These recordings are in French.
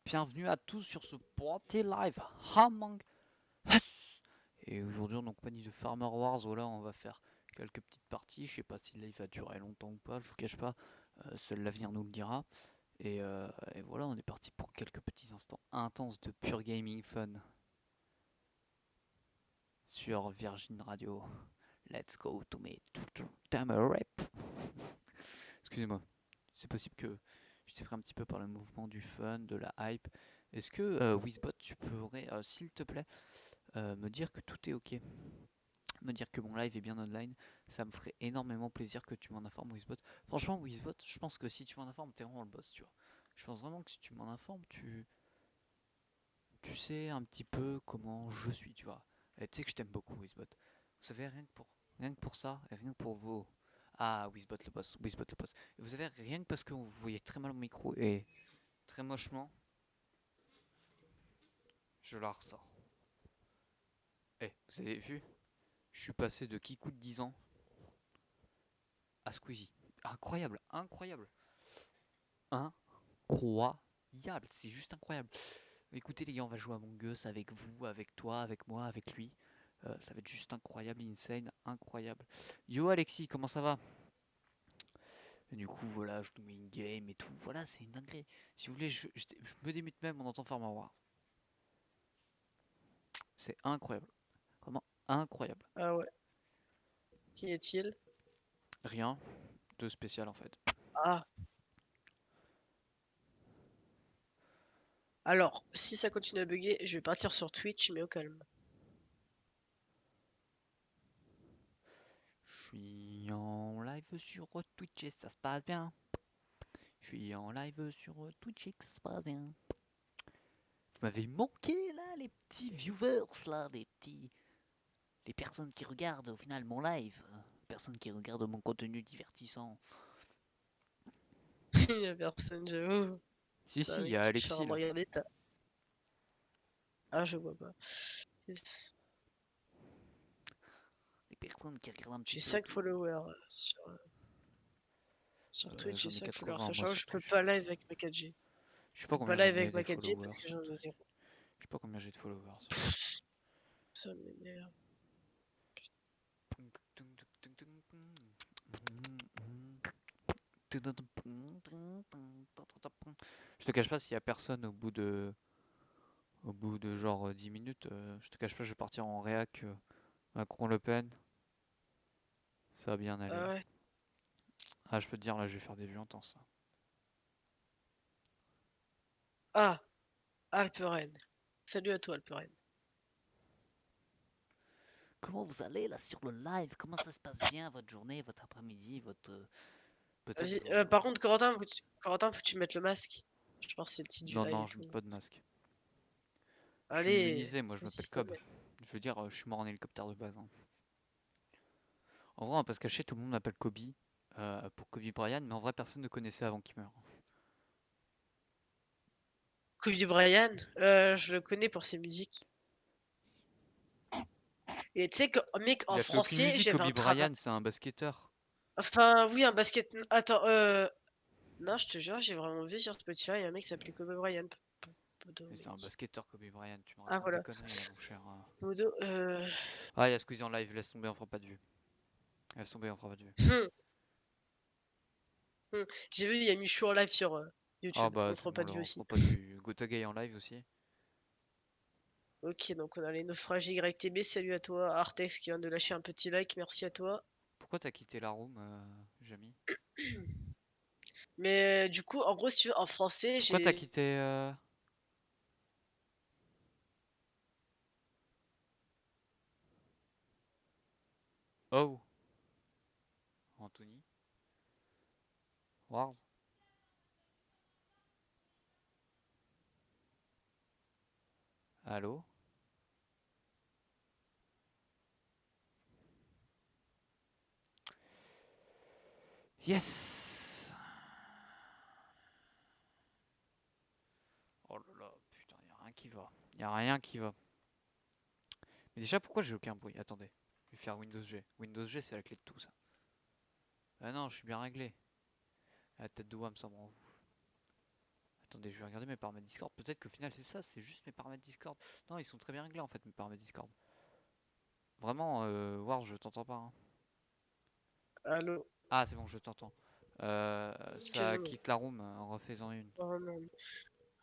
Bienvenue à tous sur ce Party Live Among Us. Et aujourd'hui on est en compagnie de Farmer Wars. Voilà, on va faire quelques petites parties. Je sais pas si le live va durer longtemps ou pas, je vous cache pas. Seul l'avenir nous le dira. Et voilà, on est parti pour quelques petits instants intenses de pure gaming fun sur Virgin Radio. Let's go to me time rap. Excusez-moi, c'est possible que j'étais pris un petit peu par le mouvement du fun, de la hype. Est-ce que Wizbot, tu pourrais, s'il te plaît, me dire que tout est ok, me dire que mon live est bien online, ça me ferait énormément plaisir que tu m'en informes, Wizbot. Franchement, Wizbot, je pense que si tu m'en informes, t'es vraiment le boss, tu vois. Je pense vraiment que si tu m'en informes, tu sais un petit peu comment je suis, tu vois. Et tu sais que je t'aime beaucoup, Wizbot. Vous savez, rien que pour ça, et rien que pour vos... Ah, Wizbot le boss, Wizbot le boss. Et vous savez, rien que parce que vous voyez très mal mon micro et très mochement, je la ressors. Eh, vous avez vu? Je suis passé de Kikou de 10 ans à Squeezie. Incroyable, incroyable, incroyable, c'est juste incroyable. Écoutez les gars, on va jouer à Among Us avec vous, avec toi, avec moi, avec lui. Ça va être juste incroyable, insane, incroyable. Yo Alexis, comment ça va? Et du coup, voilà, je nous mets une game et tout. Voilà, c'est une dinguerie. Si vous voulez, je me démute même, on entend Farmer Wars. C'est incroyable, vraiment incroyable. Ah ouais, qui est-il? Rien de spécial en fait. Ah, alors, si ça continue à bugger, je vais partir sur Twitch, mais au calme. Je suis en live sur Twitch et ça se passe bien. Je suis en live sur Twitch et que ça se passe bien. Vous m'avez manqué là, les petits viewers là, les personnes qui regardent au final mon live, personnes qui regardent mon contenu divertissant. Il y a personne, j'avoue. Si Ça, si, il y mec, a je suis en Alexis train de là. regarder ta... Ah, je vois pas. Yes. Les personnes qui regardent un petit J'ai peu 5 tout. followers sur Twitch, j'ai J'en ai 5 followers. 80 moi Sachant que sur je peux Twitch. pas live avec ma 4G. Je sais Je pas peux pas combien live j'en ai avec des ma 4G parce followers. que j'en ai 0. Je sais pas combien j'ai de followers. Ça m'énerve. Je te cache pas s'il y a personne au bout de genre 10 minutes, je te cache pas, je vais partir en réac Macron-Le Pen. Ça va bien aller. Ah ouais. Ah, je peux te dire, là, je vais faire des vues intenses. Ah, Alperen. Salut à toi, Alperen. Comment vous allez là sur le live? Comment ça se passe bien votre journée, votre après-midi, votre peut-être Vas-y, vos... par contre, Corentin, faut que tu mettes le masque. Je pense que c'est le titre du Non, live non, et je mets tout. pas de masque. Je suis Allez, immunisé, moi, je vas-y, m'appelle s'il te Cobb. plaît. Je veux dire, je suis mort en hélicoptère de base, hein. En vrai, on va pas se cacher, tout le monde m'appelle Kobe pour Kobe Bryant, mais en vrai, personne ne connaissait avant qu'il meure. Kobe Bryant, je le connais pour ses musiques. Et tu sais que, mec, Il en a fait aucune français, musique, j'avais Kobe un travail. Bryant, c'est un basketteur. Enfin, oui, un basket. Attends, non, je te jure, j'ai vraiment vu sur Spotify, il y a un mec qui s'appelait Kobe Bryant. Podo, Mais c'est un mec. basketteur, Kobe Bryant, tu me Ah, racontes des voilà. conneries là, mon cher. Podo, Ah, il y a Squeezie en live, laisse tomber, on fera pas de vue. Laisse tomber, on fera pas de vue. hum, J'ai vu, il y a Michou en live sur Ah YouTube. bah, On c'est fera bon, pas de là, vue on fera aussi. pas de vue. Gotagay en live aussi. Ok, donc on a les naufragés YTB. Salut à toi, Artex qui vient de lâcher un petit like. Merci à toi. Pourquoi t'as quitté la room, Jamy? Mais du coup, en gros, si tu veux, en français, Pourquoi t'as j'ai. quitté Oh, Anthony? Wars? Allô? Yes! Oh là là, putain, y a rien qui va. Y a rien qui va. Mais déjà, pourquoi j'ai aucun bruit? Attendez, je vais faire Windows G. Windows G, c'est la clé de tout ça. Ah non, je suis bien réglé. La tête de WAM, ça me rend ouf. Attendez, je vais regarder mes paramètres Discord. Peut-être qu'au final c'est ça, c'est juste mes paramètres Discord. Non, ils sont très bien réglés en fait, mes paramètres Discord. Vraiment, War, je t'entends pas, hein. Allô? Ah, c'est bon, je t'entends. Ça Excuse-moi. quitte la room, refais-en une. Oh non.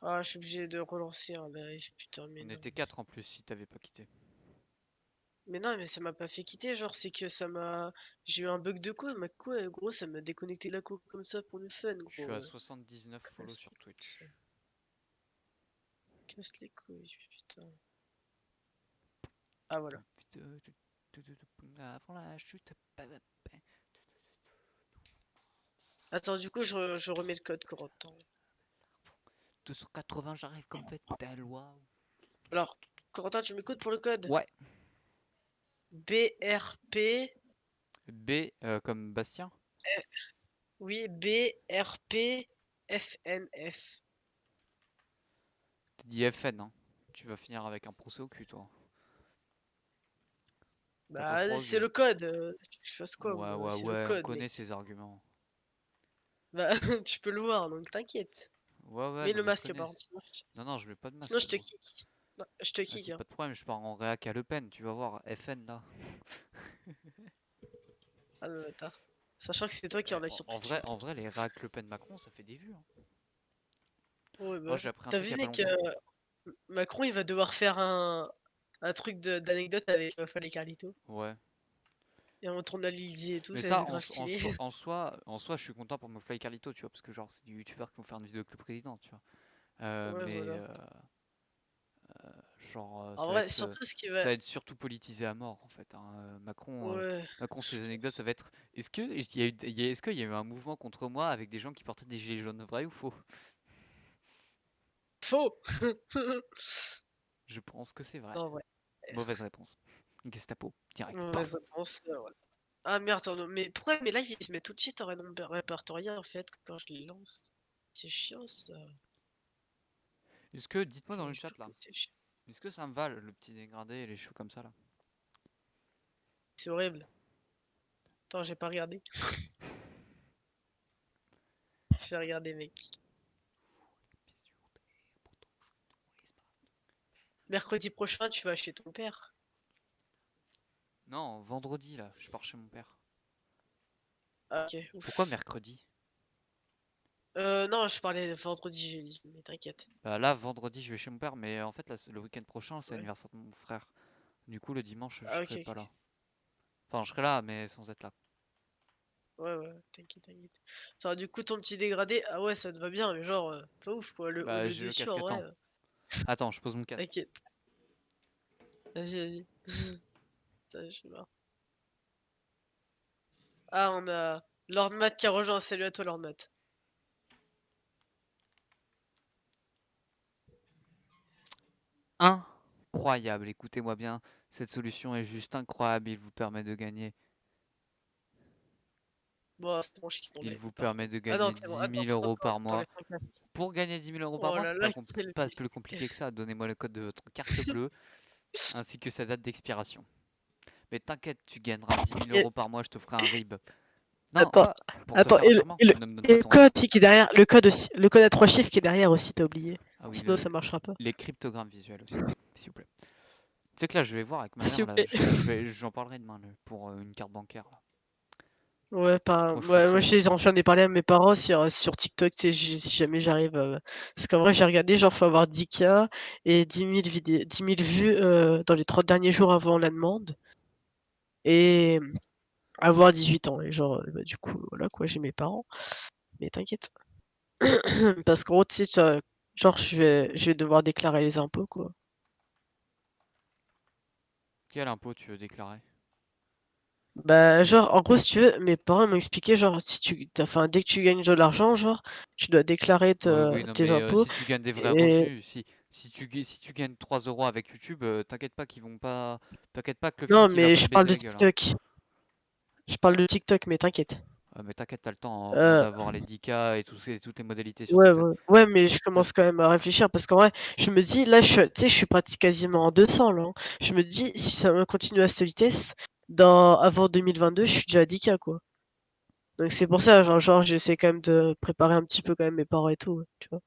Ah, je suis obligé de relancer un live, putain, mais On non. était 4 en plus si t'avais pas quitté. Mais non, mais ça m'a pas fait quitter, genre, c'est que ça m'a. J'ai eu un bug de co, ma co, gros, ça m'a déconnecté la co comme ça pour le fun, Je suis à gros. 79 follow Casse sur les couilles, Twitch. ça. Casse les couilles, putain. Ah, voilà. Avant la chute. Attends, du coup, je remets le code Corentin. 280, j'arrive comme fait ta loi. Alors, Corentin, tu m'écoutes pour le code? Ouais. BRP. B comme Bastien. Oui, BRP FNF. T'as dit FN, hein. Tu vas finir avec un procès au cul, toi. T'as pas Bah, froid aux c'est yeux. le code. Je fasse quoi, Ouais, moi? ouais, C'est le ouais, on code, connaît mec. ces arguments. Bah, tu peux le voir, donc t'inquiète. Ouais, ouais, Mets non, le mais je masque, connais. par contre, Non, non, je mets pas de sinon masque, je te moi. kick. Non, je te kick, Vas-y, hein. pas de problème, je pars en réac à Le Pen, tu vas voir. FN, là. Ah, le bâtard. Sachant que c'est toi qui Eh, en as sur Twitch, en en plus. vrai, les réacs Le Pen-Macron, ça fait des vues, hein. Ouais, Moi, bah. j'ai appris un T'as truc il y vu, a pas mec, longtemps. Macron, il va devoir faire un truc d'anecdote avec Fal et Carlito. Ouais. Et on tourne à l'Élysée et tout, Mais ça va ça, être grave stylé. en soi, je suis content pour McFly et Carlito, tu vois, parce que genre, c'est des youtubeurs qui vont faire une vidéo avec le président, tu vois. Ouais, Mais voilà. genre, En vrai, surtout ce qui ça va. va être surtout politisé à mort, en fait, hein. Ouais, Macron, je ses anecdotes, ça pense. va être. Est-ce qu'il y a eu un mouvement contre moi avec des gens qui portaient des gilets jaunes, vrai ou faux? Faux! Je pense que c'est vrai. Non, ouais. Mauvaise réponse. Gestapo, direct. Mauvaise Paf. réponse, voilà. Ah merde, attends, mais pourquoi mes lives ils se mettent tout de suite en répertorié en fait quand je les lance? C'est chiant ça. Est-ce que, dites-moi dans le Je chat trouve là, que c'est chiant. est-ce que ça me va le petit dégradé et les cheveux comme ça là? C'est horrible. Attends, j'ai pas regardé. J'ai regardé, mec. Mercredi prochain, tu vas chez ton père. Non, vendredi là, je pars chez mon père. Ah, ok, Pourquoi ouf. mercredi? Non, je parlais vendredi, jeudi, mais t'inquiète. Bah là, vendredi, je vais chez mon père, mais en fait, là, le week-end prochain, c'est Ouais. l'anniversaire de mon frère. Du coup, le dimanche, je Ah, ok, serai pas là. ok. Enfin, je serai là, mais sans être là. Ouais, ouais, t'inquiète, t'inquiète. Attends, du coup, ton petit dégradé, ah ouais, ça te va bien, mais genre, pas ouf quoi. Bah, Le j'ai le dessus, en casque, vrai, attends. Attends, je pose mon casque. t'inquiète. Vas-y, vas-y. Putain, je sais pas. Ah, on a Lord Matt qui a rejoint. Salut à toi, Lord Matt. Incroyable, écoutez-moi bien. Cette solution est juste incroyable. Il vous permet de gagner. Bon, c'est bon, je quitte ton Il live, vous par permet de contre. Ah non, gagner c'est bon. 10 Attends, 000 attends, euros attends, par mois. t'enlèves ton casque. Pour gagner 10 000 euros par Oh mois, là là, quel pas plus compliqué que ça. Donnez-moi le code de votre carte bleue ainsi que sa date d'expiration. Mais t'inquiète, tu gagneras 10 000 Et- euros par mois, je te ferai un RIB. Non, Attends, quoi? Pour te attends, faire un virement? Ne me donne et pas le ton RIB. code aussi qui est derrière, le code aussi, le code à 3 chiffres qui est derrière aussi, t'as oublié. Ah oui, Sinon, ça marchera pas. les cryptogrammes visuels aussi, s'il vous plaît. Tu sais que là, je vais voir avec ma S'il mère, vous là, plaît. j'en parlerai demain là, pour une carte bancaire. Là. Ouais, pas, Trop ouais, moi, chaud, hein. j'en ai parlé à mes parents sur TikTok, tu sais, si jamais j'arrive. Parce qu'en vrai, j'ai regardé, genre, faut avoir 10K et 10 000 vues dans les 30 derniers jours avant la demande. Et avoir 18 ans. Et genre, bah, du coup, voilà quoi, j'ai mes parents. Mais t'inquiète. Parce qu'en gros, tu sais, genre, je vais devoir déclarer les impôts, quoi. Quel impôt tu veux déclarer? Bah, genre, en gros, si tu veux, mes parents m'ont expliqué, genre, si enfin, dès que tu gagnes de l'argent, genre, tu dois déclarer Oui, non, tes mais impôts. si tu gagnes des vrais Et revenus, si tu gagnes 3 euros avec YouTube, t'inquiète pas qu'ils vont pas. T'inquiète pas que le non, flic il va mais pas te je parle baiser de la gueule, hein. TikTok. Je parle de TikTok, mais t'inquiète. Mais t'inquiète, t'as le temps avant Euh, d'avoir les 10K et toutes les modalités sur ouais, TikTok. ouais, ouais, mais je Vas-y. commence quand même à réfléchir parce qu'en vrai, je me dis, là, tu sais, je suis parti quasiment en 200, là, hein. Je me dis, si ça me continue à cette vitesse, avant 2022, je suis déjà à 10K, quoi. Donc c'est pour ça, genre, j'essaie quand même de préparer un petit peu quand même mes parents et tout, tu vois.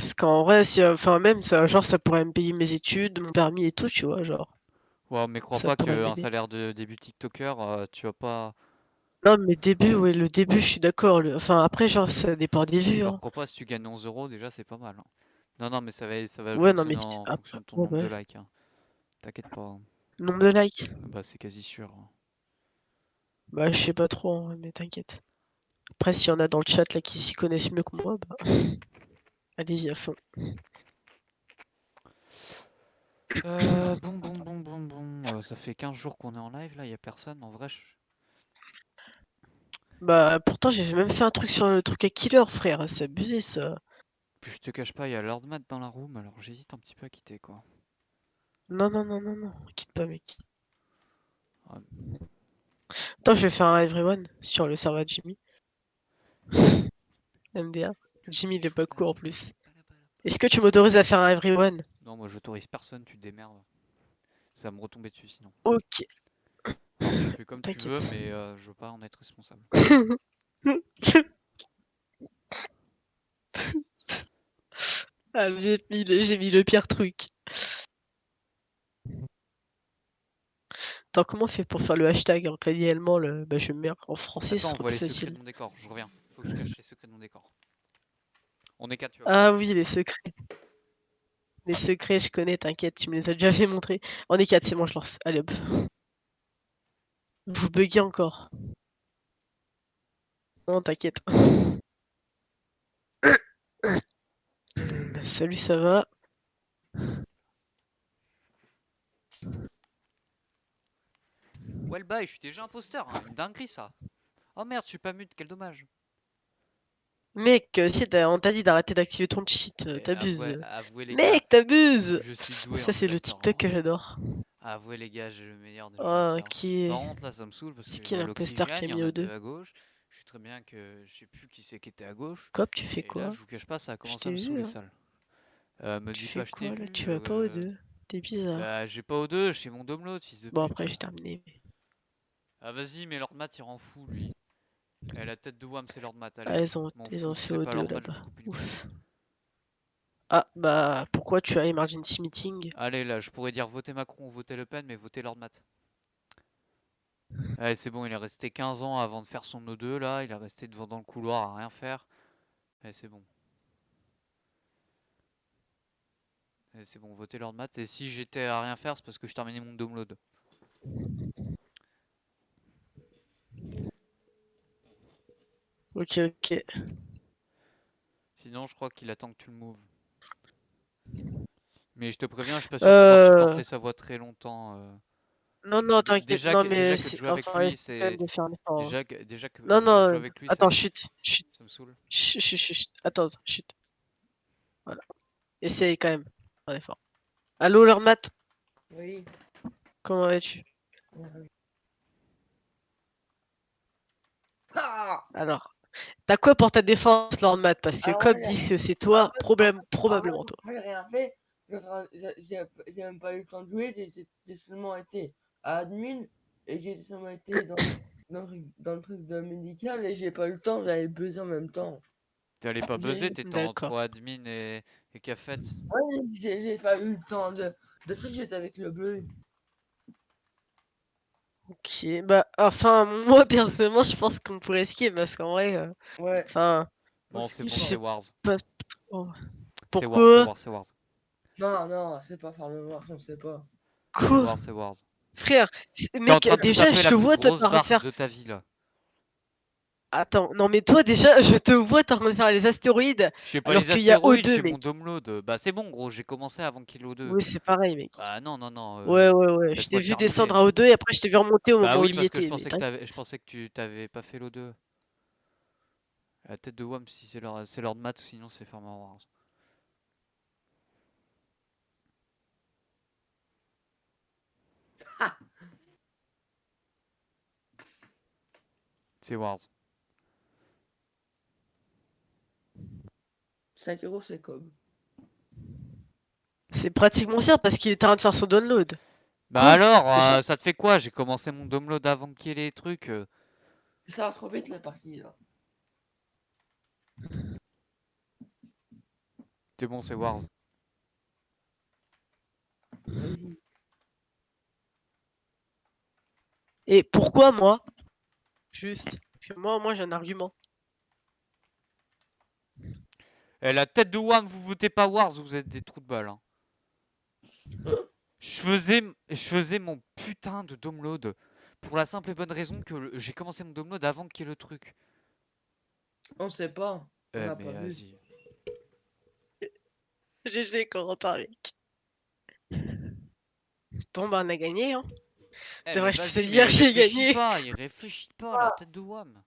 Parce qu'en vrai, si, enfin même ça, genre ça pourrait me payer mes études, mon permis et tout, tu vois, genre. Ouais, mais crois Ça pas pourrait qu'un m'aider. salaire de début TikToker, tu vas pas. Non, mais début, ouais, le début, je suis d'accord. Enfin, après, genre, ça dépend des vues, Genre, hein. crois pas, si tu gagnes 11 euros, déjà, c'est pas mal, hein. Non, non, mais ça va Ouais, non, mais fonctionner en fonction de ton ouais, nombre de ouais. likes, hein. T'inquiète pas, hein. Nombre de likes. Bah, c'est quasi sûr, hein. Bah, je sais pas trop, hein, mais t'inquiète. Après, s'il y en a dans le chat là qui s'y connaissent mieux que moi, bah, allez-y à fond. Bon. Ça fait 15 jours qu'on est en live, là, y a personne. En vrai, Bah, pourtant, j'ai même fait un truc sur le truc à Killer, frère. C'est abusé, ça. puis je te cache pas, y a Lord Matt dans la room, alors j'hésite un petit peu à quitter, quoi. Non, non, non, non, non. Quitte pas, mec. Ouais. Attends, je vais faire un everyone sur le serveur Jimmy. MDA. Jimmy, il est pas cool en plus. Est-ce que tu m'autorises à faire un everyone? Non, moi, j'autorise personne, tu te démerdes. Ça va me retomber dessus, sinon. Ok, Alors, tu fais comme tu veux, t'inquiète. mais je veux pas en être responsable. Ah, j'ai mis le pire truc. Attends, comment on fait pour faire le hashtag en clavier allemand le... Bah, je vais me mettre en français, ce Attends, on sera voit plus les secrets de facile. mon décor, je reviens. Faut que je cache les secrets de mon décor. On est quatre, tu vas pas Ah voir. oui, les secrets. Les secrets, je connais, t'inquiète, tu me les as déjà fait montrer. On est 4, c'est bon, je lance. Allez hop. Vous buguez encore. Non, t'inquiète. Salut, ça va? Ouais, le bail, je suis déjà imposteur, hein. Une dinguerie, ça. Oh merde, je suis pas mute, quel dommage. Mec, si on t'a dit d'arrêter d'activer ton cheat, Avouez, t'abuses. avouez, les gars, Mec, t'abuses! je suis doué Ça, en c'est le imitateur, TikTok hein. que j'adore. Avouez, les gars, j'ai le meilleur des Oh, imitateurs. Par contre, là, ça me saoule parce c'est qu'il y qui a l'imposteur qui l'oxygène, a il y mis en a o deux deux? à gauche. Je sais très bien que je sais plus qui c'est qui était à gauche. Cop, tu fais Et là, quoi? je vous cache pas, ça a Je commencé à t'ai me vu, saouler hein. sale. Me Tu dis fais pas, je t'ai quoi, là? vu. Tu vas pas au deux? T'es bizarre. Bah, j'ai pas au deux, j'ai mon download, fils de Bon, pute. après, j'ai terminé. Ah, vas-y, mais Lord Matt, il rend fou, lui. Eh, la tête de Wham, c'est Lord Matt, Ah, allez. M'en ils fous, ont si fait c'est o pas deux Lord Matt, je lui là-bas. coupe une couille. Ouf. Ah, bah, pourquoi tu as Emergency Meeting? Allez, là, je pourrais dire votez Macron ou votez Le Pen, mais votez Lord Matt. Allez, c'est bon, il est resté 15 ans avant de faire son O2, là. Il est resté devant dans le couloir à rien faire. Allez, c'est bon. Allez, c'est bon, votez Lord Matt. Et si j'étais à rien faire, c'est parce que je terminais mon download. Ok, ok. Sinon, je crois qu'il attend que tu le moves. Mais je te préviens, je suis pas sûr de pouvoir Euh... supporter sa voix très longtemps. Non, non, t'inquiète. Non, mais Déjà que de jouer avec enfin, lui, essaie quand même c'est. de faire un effort, hein. Déjà Non, que de jouer non, avec lui, attends, chut, chut, ça me saoule. chut, chut, chut, chut. Attends, chut. Voilà. Essaye quand même. Un effort. Allô, leur mat, Oui. comment vas-tu? Ah! Alors, t'as quoi pour ta défense, Lord Matt? Parce que Ah ouais, Cobb dit que c'est en toi, fait, probablement toi. moi, j'ai rien fait. J'ai même pas eu le temps de jouer. J'ai seulement été à admin et j'ai seulement été dans le truc de médical et j'ai pas eu le temps. J'avais buzzé en même temps. T'allais pas buzzer, t'étais entre D'accord. admin et cafet. Ouais, j'ai pas eu le temps de truc. J'étais avec le bleu. Ok, bah, enfin, moi, personnellement, je pense qu'on pourrait skier parce qu'en vrai, Ouais, enfin, faut Bon, c'est je bon, skipper. c'est sais Wars. pas trop. C'est Wars, c'est Pourquoi? Wars, c'est Wars. Non, non, c'est pas faire mémoire, je ne sais pas. C'est Quoi? Wars, c'est Wars. Frère, T'es en mec, train de te déjà, taper je la te plus vois, toi, t'es grosse en train de barre faire. de ta vie, là. Attends, non, mais toi, déjà, je te vois, t'es en train de faire les astéroïdes Je fais pas alors les qu'il y a astéroïdes, je O2, fais mon mec. download. Bah, c'est bon, gros, j'ai commencé avant qu'il ait O2. Oui, c'est pareil, mec. Bah, non, Ouais, ouais, ouais. Je t'ai laisse-moi vu terminer. descendre à O2 et après, je t'ai vu remonter au Bah moment où oui, il y parce que était, mais t'inquiète. je pensais que tu t'avais pas fait l'O2. La tête de Wham, si c'est Lord Matt ou sinon c'est Farmer Wars. C'est Wars. 5 € c'est comme. C'est pratiquement sûr parce qu'il est en train de faire son download. Bah Quoi? alors, Déjà. ça te fait quoi? J'ai commencé mon download avant qu'il y ait les trucs. Ça va trop vite la partie là. C'est bon, c'est Wars. Vas-y. Et pourquoi moi? Juste. Parce que moi j'ai un argument. Eh, la tête de WAM, vous votez pas Wars, vous êtes des trous de balle. Hein. Je faisais mon putain de download pour la simple et bonne raison que j'ai commencé mon download avant qu'il y ait le truc. On sait pas. On n'a Mais pas vu. vas-y. GG Corentin. Bon bah on a gagné hein. Eh mais Devrais-je te vas-y, mais dire il que j'ai réfléchit gagné? pas, il réfléchit pas, la tête de WAM.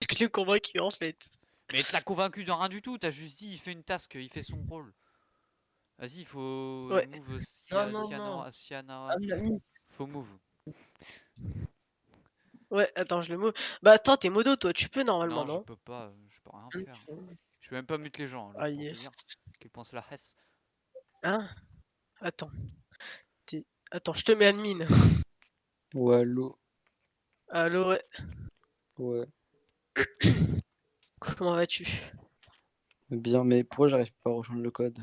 Parce que je l'ai convaincu en fait. Mais t'as convaincu de rien du tout, t'as juste dit il fait une task, il fait son rôle. Vas-y, il faut Ouais. move Non, non, non. Cyanara. Un ami. Faut move. Ouais, attends, je le move. Bah attends, t'es modo toi, tu peux normalement, Non, je non? peux pas, je peux rien Un faire. ami. Je peux même pas mute les gens, alors Ah pour te yes. dire à quel point c'est la hesse. Hein? Attends. Attends, je te mets admin. Ouais, allô. Allo, ouais. Ouais. Comment vas-tu? Bien, mais pourquoi j'arrive pas à rejoindre le code?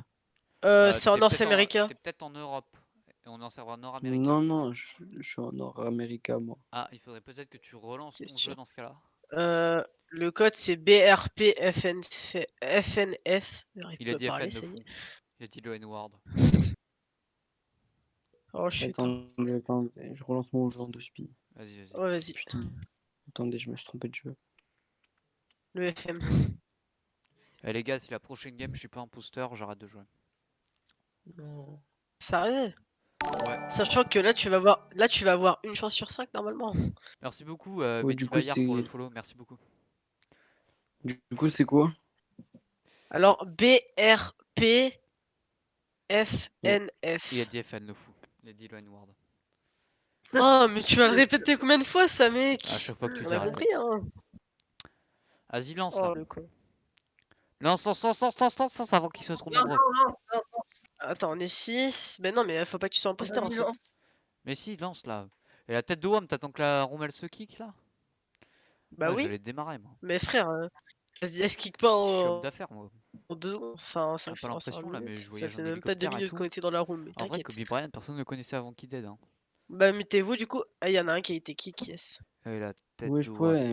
C'est en North America. T'es peut-être en Europe. Et on est en serveur nord-américain. Non, non, je suis en Nord-Amérique, moi. Ah, il faudrait peut-être que tu relances C'est ton jeu sûr. dans ce cas-là. Le code c'est BRPFNF. J'arrive Il plus a à dit parler, FN le ça y fou. est. Il a dit le N-word. Oh, je suis éteint. Attendez, je relance mon jeu en 2 spi. Vas-y, vas-y. Ouais, vas-y. Putain. Attendez, je me suis trompé de jeu. Le FM. Eh les gars, si la prochaine game je suis pas imposteur, j'arrête de jouer. Non. Sérieux? Ouais. Sachant que là tu vas avoir une chance sur 5 normalement. Merci beaucoup, Ouais, du Mehdi coup, Bayard pour le c'est. follow. Merci beaucoup. Du coup, c'est quoi? Alors BRPFNF. Il a dit FN le fou. Il a dit le N-word. Oh, mais tu vas le répéter combien de fois ça, À mec? chaque fois que tu On dis a rien. compris, hein. Vas-y, lance là. Oh, le con. Lance, lance, lance, lance, lance, lance, lance avant qu'ils soient trop Non, nombreux. non, non, non. Attends, on est 6. Mais non, mais faut pas que tu sois imposteur en Vas-y, fait. lance. Mais si, lance là. Et la tête de WAM, t'attends que la room elle se kick là? Bah Ouais, oui. j'allais démarrer moi. Mais frère, vas-y, elle se kick pas Je suis homme en d'affaires moi. 2 secondes. Enfin, T'as 5 pas en 5 l'impression là, mais minutes. je Ça voyage fait en même pas 2 hélicoptère et minutes qu'on tout. était dans la room, mais En vrai, t'inquiète. Kobe Bryant, personne ne le connaissait avant qu'il dead. Hein. Bah, mutez-vous du coup. Ah, il y en a un qui a été kick, yes. Et la tête Ouais, de je WAM. pourrais.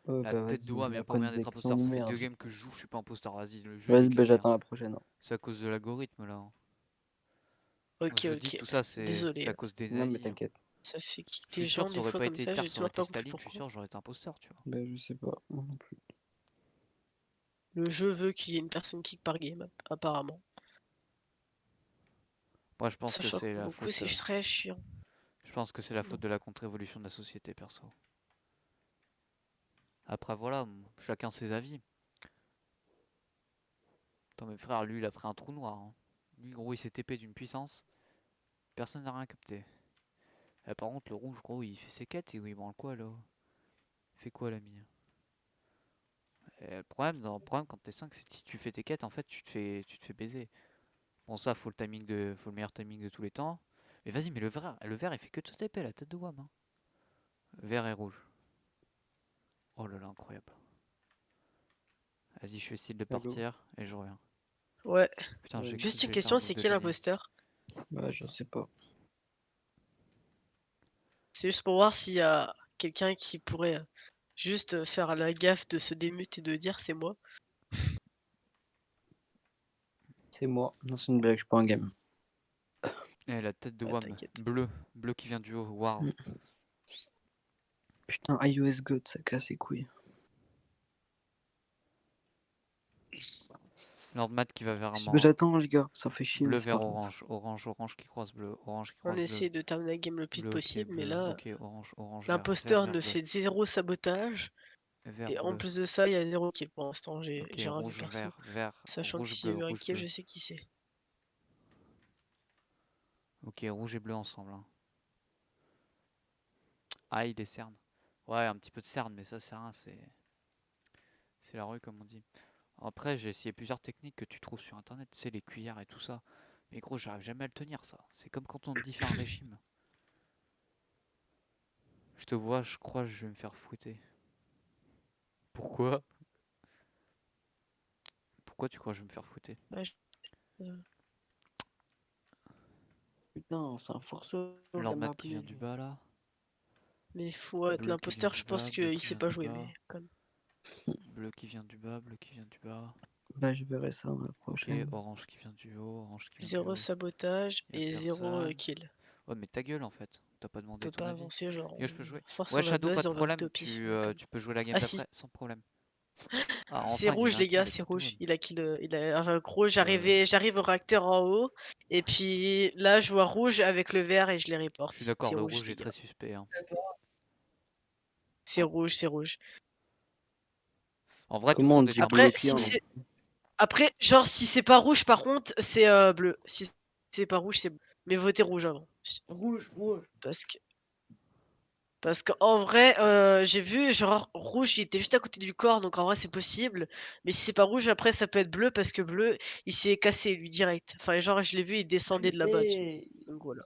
Ouais, La bah tête de vas-y, WAM, la y'a pas moyen d'être connexion imposteur. de Ça fait 2 merde. games que je joue, je suis pas imposteur. Vas-y, le jeu il est Vas-y, bah gagné. Hein. j'attends la prochaine. Hein. C'est à cause de l'algorithme là. Hein. Moi, Ok, je dis ok. tout ça, c'est Désolé. à cause des Non, mais nazis. Hein. t'inquiète. Ça fait kick Je suis des sûr gens que ça des aurait fois pas comme été ça, Hitler, j'ai ça aurait toujours été pas compris Staline. Je suis pourquoi. sûr, j'aurais été imposteur, tu vois. Bah, je sais pas. Moi non plus. Le jeu veut qu'il y ait une personne kick par game, apparemment. Moi, je pense que Sachant que c'est la beaucoup faute. c'est très chiant. Je pense que c'est la faute de la contre-évolution de la société, perso. Après, voilà, chacun ses avis. Attends, mes frères, lui, il a pris un trou noir. Hein. Lui, gros, il s'est TP d'une puissance. Personne n'a rien capté. Et par contre, le rouge, gros, il fait ses quêtes et il branle quoi là? Il fait quoi l'ami? Et le problème quand t'es 5, c'est que si tu fais tes quêtes, en fait, tu te fais baiser. Bon, ça, faut le meilleur timing de tous les temps. Mais vas-y, mais le vert, il fait que tout TP, la tête de WAM. Hein. Vert et rouge. Oh là là, incroyable. Vas-y, je vais essayer de Allô? partir et je reviens. Ouais. Putain, j'ai Ouais, cru que Juste une j'allais faire un question, move c'est de qui génie. l'imposteur? bah, je sais pas. C'est juste pour voir s'il y a quelqu'un qui pourrait juste faire la gaffe de se démute et de dire c'est moi. C'est moi. Non, c'est une blague, je suis pas en game. Et la tête de Ah, WAM. t'inquiète. Bleu qui vient du haut. Wow. Mm. Putain, iOS God, ça casse les couilles. Lord Mat qui va vers un Bah, marron. j'attends, les gars, ça fait chier, mais Bleu c'est pas vers grave. orange. Orange qui croise bleu. Orange qui On croise bleu. essaie de terminer la game le plus vite Bleu, ok, possible, mais bleu. là, Ok, orange, vert. l'imposteur Vert, ne bleu. fait zéro sabotage. Vert, Et en bleu. plus de ça, il y a 0 kill pour l'instant. J'ai Ok, rien vu rouge, perso. vert. Sachant que Rouge, s'il y bleu, a eu un rouge, kill, bleu. je sais qui c'est. Ok, rouge et bleu ensemble. Hein. Ah, il est cerne. Ouais, un petit peu de cerne, mais ça, c'est rien. C'est la rue, comme on dit. Après, j'ai essayé plusieurs techniques que tu trouves sur internet. Tu sais, les cuillères et tout ça. Mais gros, j'arrive jamais à le tenir, ça. C'est comme quand on te dit faire un régime. Je te vois, je crois que je vais me faire fouetter. Pourquoi? Pourquoi tu crois que je vais me faire fouetter? Ouais, Putain, c'est un forceur qui Lord m'a Matt qui vient appelé. du bas là. mais faut être Bleu qui vient l'imposteur, du je pense bas, bleu qu'il qui sait vient pas du jouer, bas. mais comme. Bleu qui vient du bas, bleu qui vient du bas. Bah, je verrai ça la Ok, prochaine. orange qui vient du haut, orange qui vient du 0 haut. sabotage Y'a et 0 personne. kill. Ouais, mais ta gueule en fait. T'as pas On demandé peut ton pas avis. avancer, genre. Les gars, je peux jouer. Force Ouais, on a Shadow, pas buzz de et on va voter problème. au pif. Tu peux jouer la game Ah si, d'après sans problème. Ah, c'est enfin, il y en rouge a un les qui gars, avec c'est tout le rouge. monde. Il a kill, il a un gros. J'arrive au réacteur en haut et puis là je vois rouge avec le vert et je les Je reporte. suis d'accord, C'est le rouge rouge les est gars. très suspect. Hein. C'est rouge, c'est rouge. En vrai, tout le Comment on monde dit était Après, rouge. bloqué si en... c'est après, genre si c'est pas rouge par contre, c'est bleu. Si c'est pas rouge, c'est bleu. Mais votez rouge avant. Rouge, rouge. Parce qu'en vrai, j'ai vu genre rouge, il était juste à côté du corps, donc en vrai c'est possible. Mais si c'est pas rouge, après ça peut être bleu parce que bleu, il s'est cassé lui direct. Enfin genre je l'ai vu, il descendait de là-bas. Et Donc voilà.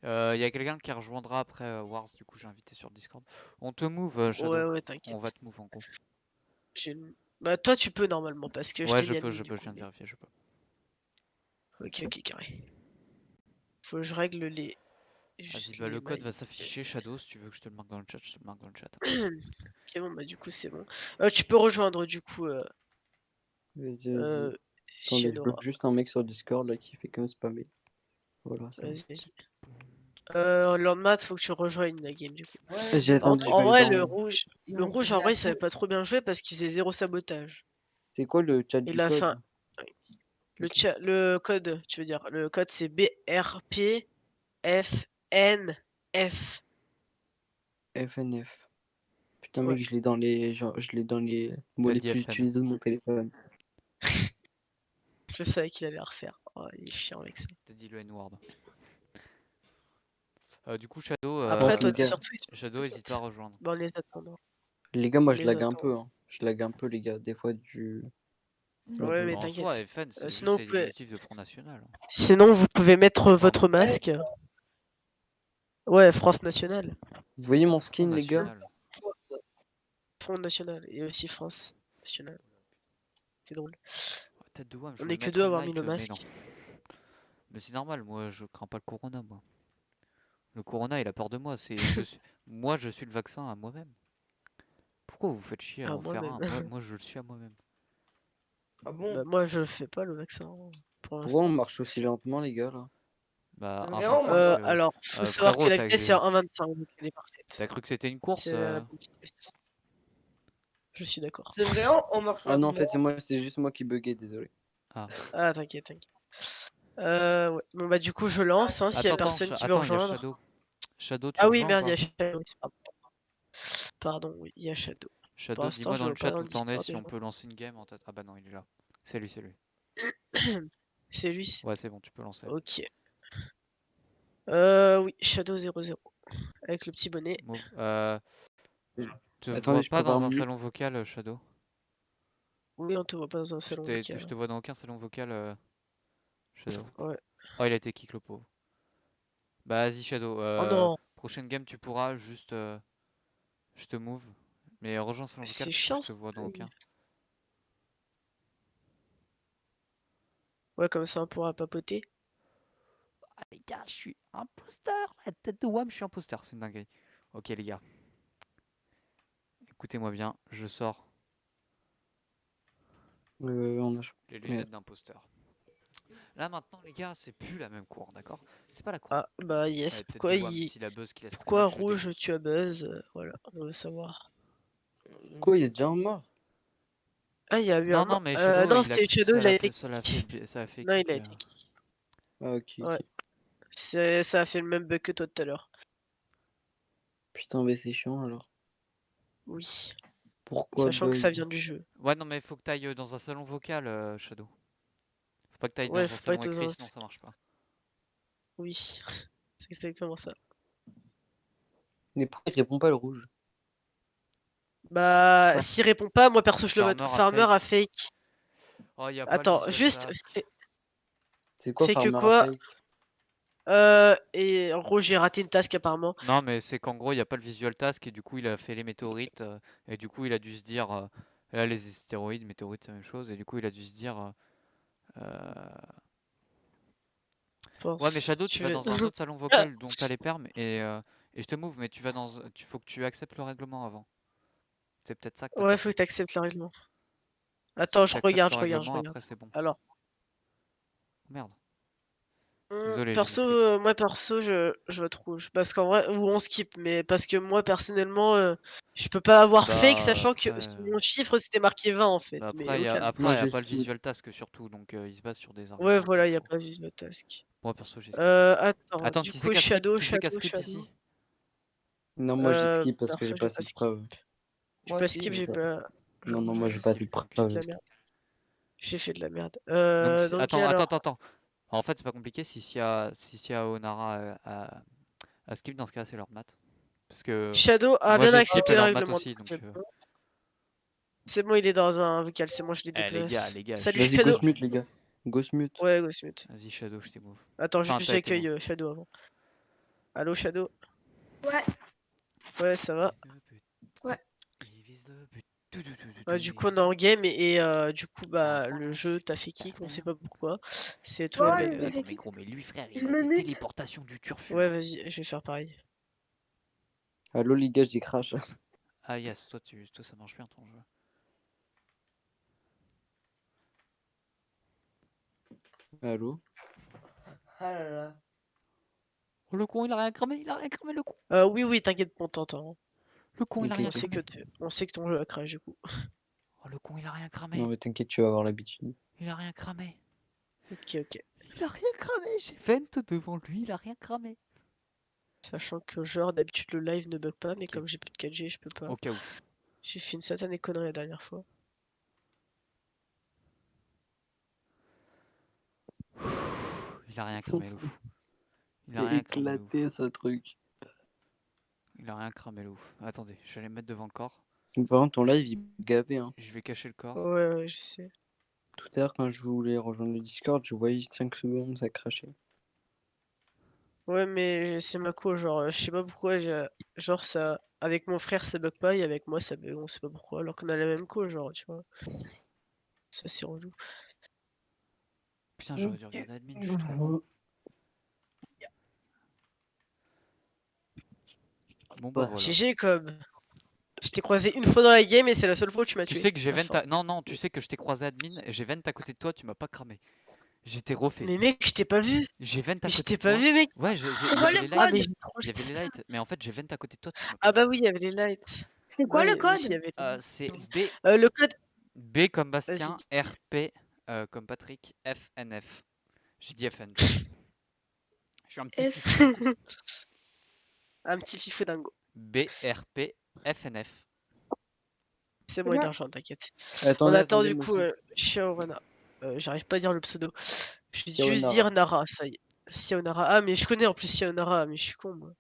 Il y a quelqu'un qui rejoindra après Wars, du coup j'ai invité sur Discord. On te move, Shadow. Ouais, On t'inquiète. va te move en gros. Bah toi tu peux normalement parce que je Ouais, t'ai mis admin je du peux, je coup. viens de vérifier, je peux. Ok, carré. Faut que je règle les. Vas-y, Juste bah le les code va mailles. s'afficher, Shadow, si tu veux que je te le marque dans le chat, je te le marque dans le chat. Ok, bon bah du coup c'est bon. Tu peux rejoindre du coup Vas-y, vas-y. Attendez, je Shenora. bloque juste un mec sur Discord là qui fait comme spammer. Voilà, ça. Vas-y. Lendemain, faut que tu rejoignes la game du coup. ouais, Vas-y, attendez, je En vais vrai, aller le dans... rouge, ils le m'ont rouge en vrai, il savait kidnappé. pas trop bien jouer parce qu'il faisait 0 sabotage. C'est quoi le chat Et du la fin, code? le code, tu veux dire, le code c'est BRPFNF. FNF. Putain, Ouais. mec, je l'ai dans les... Genre, je l'ai dans les mots T'as les dit plus FN. utilisés de mon téléphone. Je savais qu'il allait la refaire. Oh, il est chiant avec ça. T'as dit le N-word. Du coup, Shadow, Après, Donc, toi, les t'es gars, sur Twitch. Shadow, hésite pas à rejoindre. Bon, on les attendra. les gars, moi, On je les lag un attend. peu, hein. Je lag un peu, les gars. Des fois, du... Ouais, mais Bah, en soi, t'inquiète. FN, c'est Sinon, juste les diminutifs de Front National. sinon, vous pouvez mettre votre Pardon. masque. Ouais, France Nationale. Vous voyez mon Front skin, les gars? National. Front National. Et aussi France Nationale. C'est drôle. Oh, tête de WAM, je On voulais est que mettre deux à une avoir mis light, le mais non. masque. Mais c'est normal, moi, je crains pas le Corona, moi. Le Corona, il a peur de moi. Moi, je suis le vaccin à moi-même. Pourquoi vous vous faites chier à Ah, en faire moi-même. un? Moi, je le suis à moi-même. Ah bon? Bah, moi, je fais pas le vaccin pour Pourquoi l'instant. on marche aussi lentement, les gars, là? Bah, C'est un vraiment 25. Alors, faut savoir que Frérot, la vitesse c'est 1,25, donc elle est parfaite. t'as cru que c'était une course C'est la bonne vitesse. Je suis d'accord. C'est vraiment, on marche Ah non, en lentement. fait, c'est juste moi qui buguais, désolé. Ah, t'inquiète. Ouais. Bon, bah, du coup, je lance, hein, s'il y a Attends, personne qui veut attends, il y a rejoindre. Shadow. Shadow, tu Ah oui, rejoins ou merde, il y pas? a Shadow. Pardon, oui, il y a Shadow. Pour Shadow, l'instant, dis-moi je dans le le vois pas chat dans où le t'en es, Discord. si on peut lancer une game en tête. Ah bah non, il est là. C'est lui, c'est lui. C'est lui. Ouais, c'est bon, tu peux lancer. Ok. Oui, Shadow 00. Avec le petit bonnet. Move. Te Attendez, vois je pas prépare dans un un mute. salon vocal, Shadow? Oui, on te voit pas dans un salon Je vocal. te vois dans aucun salon vocal, Shadow. Ouais. Oh, il a été kick le pauvre. Bah vas-y, Shadow. Oh non, Prochaine game, tu pourras juste. Je te move. Mais rejoins salon vocal c'est parce que je chiant. te vois dans aucun. Ouais, comme ça, on pourra papoter. Ah les gars, je suis imposteur. La tête de WAM, je suis imposteur. C'est une dinguerie. Ok les gars. Écoutez-moi bien, je sors On a... les Merde. lunettes d'imposteur. Là maintenant les gars, c'est plus la même cour, d'accord? C'est pas la cour. Ah, bah yes. Ouais, tête Pourquoi de WAM, si la buzz qui laisse Pourquoi streamade, je le rouge défonce. tu as buzz? Voilà, on veut savoir. Quoi, il y a déjà un mort? Ah, il y a eu Non, un. non, mais Shadow, Non, il a c'était kick, Shadow, il a été. ça a fait Non, il kick. a été. Ah, ok, Ouais. ok. Ça a fait le même bug que toi tout à l'heure. Putain, mais c'est chiant, alors. Oui. Pourquoi Sachant que ça bug? vient du jeu. Ouais, non, mais faut que t'ailles dans un salon vocal, Shadow. Faut pas que t'ailles Ouais, dans un faut pas salon être dans écrit, un. sinon ça marche pas. Oui. C'est exactement ça. Mais pourquoi il répond pas le rouge? Bah, Far- s'il répond pas, moi perso je le vote. Farmer a fake. Oh, y a pas le Attends, visual juste task. C'est quoi fait que Farmer à quoi? fake? Et en gros, j'ai raté une task apparemment. Non, mais c'est qu'en gros, il n'y a pas le visual task et du coup, il a fait les météorites et du coup, il a dû se dire Là, les stéroïdes, météorites, c'est la même chose. Et du coup, il a dû se dire. Ouais, mais Shadow, tu Tu vas veux... dans un autre salon vocal dont t'as les perms et je te move, mais tu vas dans. Faut que tu acceptes le règlement avant. C'est peut-être ça que t'as Ouais, pas faut fait. que t'acceptes le règlement. Attends, Si je t'acceptes regarde, le je regarde, je règlement, regarde. après c'est bon. Alors, Merde. Désolé, j'ai perso, misclick. moi perso, je vote rouge. Parce qu'en vrai, ou on skip, mais parce que moi personnellement, je peux pas avoir fake, Bah sachant que après, sur mon chiffre c'était marqué 20 en fait. bah, Mais après, au y a, calme. après, Moi, y a j'ai pas le skip. visual task surtout, donc il se base sur des Ouais, arguments voilà, qu'il y a faut. pas visual task. Moi perso, j'ai skip. Attends, Attends, du qui c'est coup, qui a skip? Shadow, Qui c'est qui a Shadow, skip Shadow. ici? Non, moi j'ai skip parce que Perso, j'ai je pas vais pas assez de skip. preuves. J'ai Moi pas aussi. skip, j'ai Ouais. pas. Non, non, Moi, moi j'ai j'ai pas assez skip, de donc J'ai fait de preuves. la merde. J'ai fait de la merde. Donc, Donc attends, alors, attends. En fait, c'est pas compliqué. Si Sia Onara a skip, dans ce cas, c'est leur mat. Parce que Shadow a moi bien j'ai skip accepté et le leur mat règlement. aussi, donc. C'est bon, il est dans un vocal, c'est bon, je les Eh les déplace. gars, Salut Vas-y, Shadow. ghost mute, les gars. Ghost mute. Ouais, go smooth. Vas-y, Shadow, je t'ai move. Attends, Enfin, juste t'as été move. j'accueille Shadow avant. Allô Shadow? Ouais, Ouais, ça va. ouais. Il vise le but. Tout, tout, tout, tout, Bah, tout, du il coup, on vise est le en but. game et du coup, bah, L'enfant le jeu, t'as fait kick, on sait pas pourquoi. C'est toi Ouais, le j'ai Attends, fait mais kick. gros, mais lui, frère, Je il a me des mute. téléportations du turfu. Ouais, vas-y, je vais faire pareil. Allô, les gars, j'ai crash. Ah, yes, toi, ça marche bien ton jeu. Allô? Ah là là. Oh, le con, il a rien cramé, le con. Oui, oui, t'inquiète, on t'entend. Le con, il a Ok, rien On sait cramé. on sait que ton jeu a crash du coup. Oh, le con, il a rien non, cramé. mais t'inquiète, tu vas avoir l'habitude. Il a rien cramé. Ok, ok. Il a rien cramé. J'ai Vent devant lui, il a rien cramé. Sachant que, genre, d'habitude, le live ne bug pas, mais Ok. comme j'ai plus de 4G, je peux pas. Au cas où. J'ai fait une satanée connerie la dernière fois. Il a rien cramé, le ouf. Il a C'est rien cramé, le ouf. éclaté ce truc. Il a rien cramé, le ouf. Attendez, je vais aller me mettre devant le corps. Par contre, ton live, il est gavé. Hein. Je vais cacher le corps. Ouais, ouais, je sais. Tout à l'heure, quand je voulais rejoindre le Discord, je voyais 5 secondes, ça crachait. Ouais, mais c'est ma co, genre, je sais pas pourquoi, genre, ça, avec mon frère, ça bug pas, et avec moi, ça bug, on sait pas pourquoi, alors qu'on a la même co, genre, tu vois. Ça, c'est relou. Putain, j'aurais dû regarder admin, je suis trop con. Bon bah Ouais. voilà. GG, comme. Je t'ai croisé une fois dans la game, et c'est la seule fois où tu m'as Tu tué. sais que j'ai Enfin. Vent Non, non, tu sais que je t'ai croisé admin et j'ai Vent à côté de toi, tu m'as pas cramé. J'étais refait. Mais mec, je t'ai pas vu. J'ai Vent à Mais je côté t'ai de pas toi. vu, mec. Ouais, C'est il y quoi avait le les Ah, lights. mais code? j'ai trop Il y avait les stylé. lights. Mais en fait, j'ai Vent à côté de toi, tu m'as pas Ah bah cramé. oui, il y avait les lights. C'est quoi le Ouais, mais s'il y code? avait les lights. C'est Le code. B comme Vas-y, Bastien, dis. RP comme Patrick, FNF. J'ai dit FN, du coup. Je suis un petit F. fifou dingo. Un petit fifou dingo. BRP FNF. C'est C'est bon, il bon. est argent, t'inquiète. On Attendez, attend attendez, du moi coup aussi. Shaorana. J'arrive pas à dire le pseudo. Je vais juste Sionara. dire Nara, ça y est. Sionara. Ah, mais je connais en plus Sionara, mais je suis con, moi.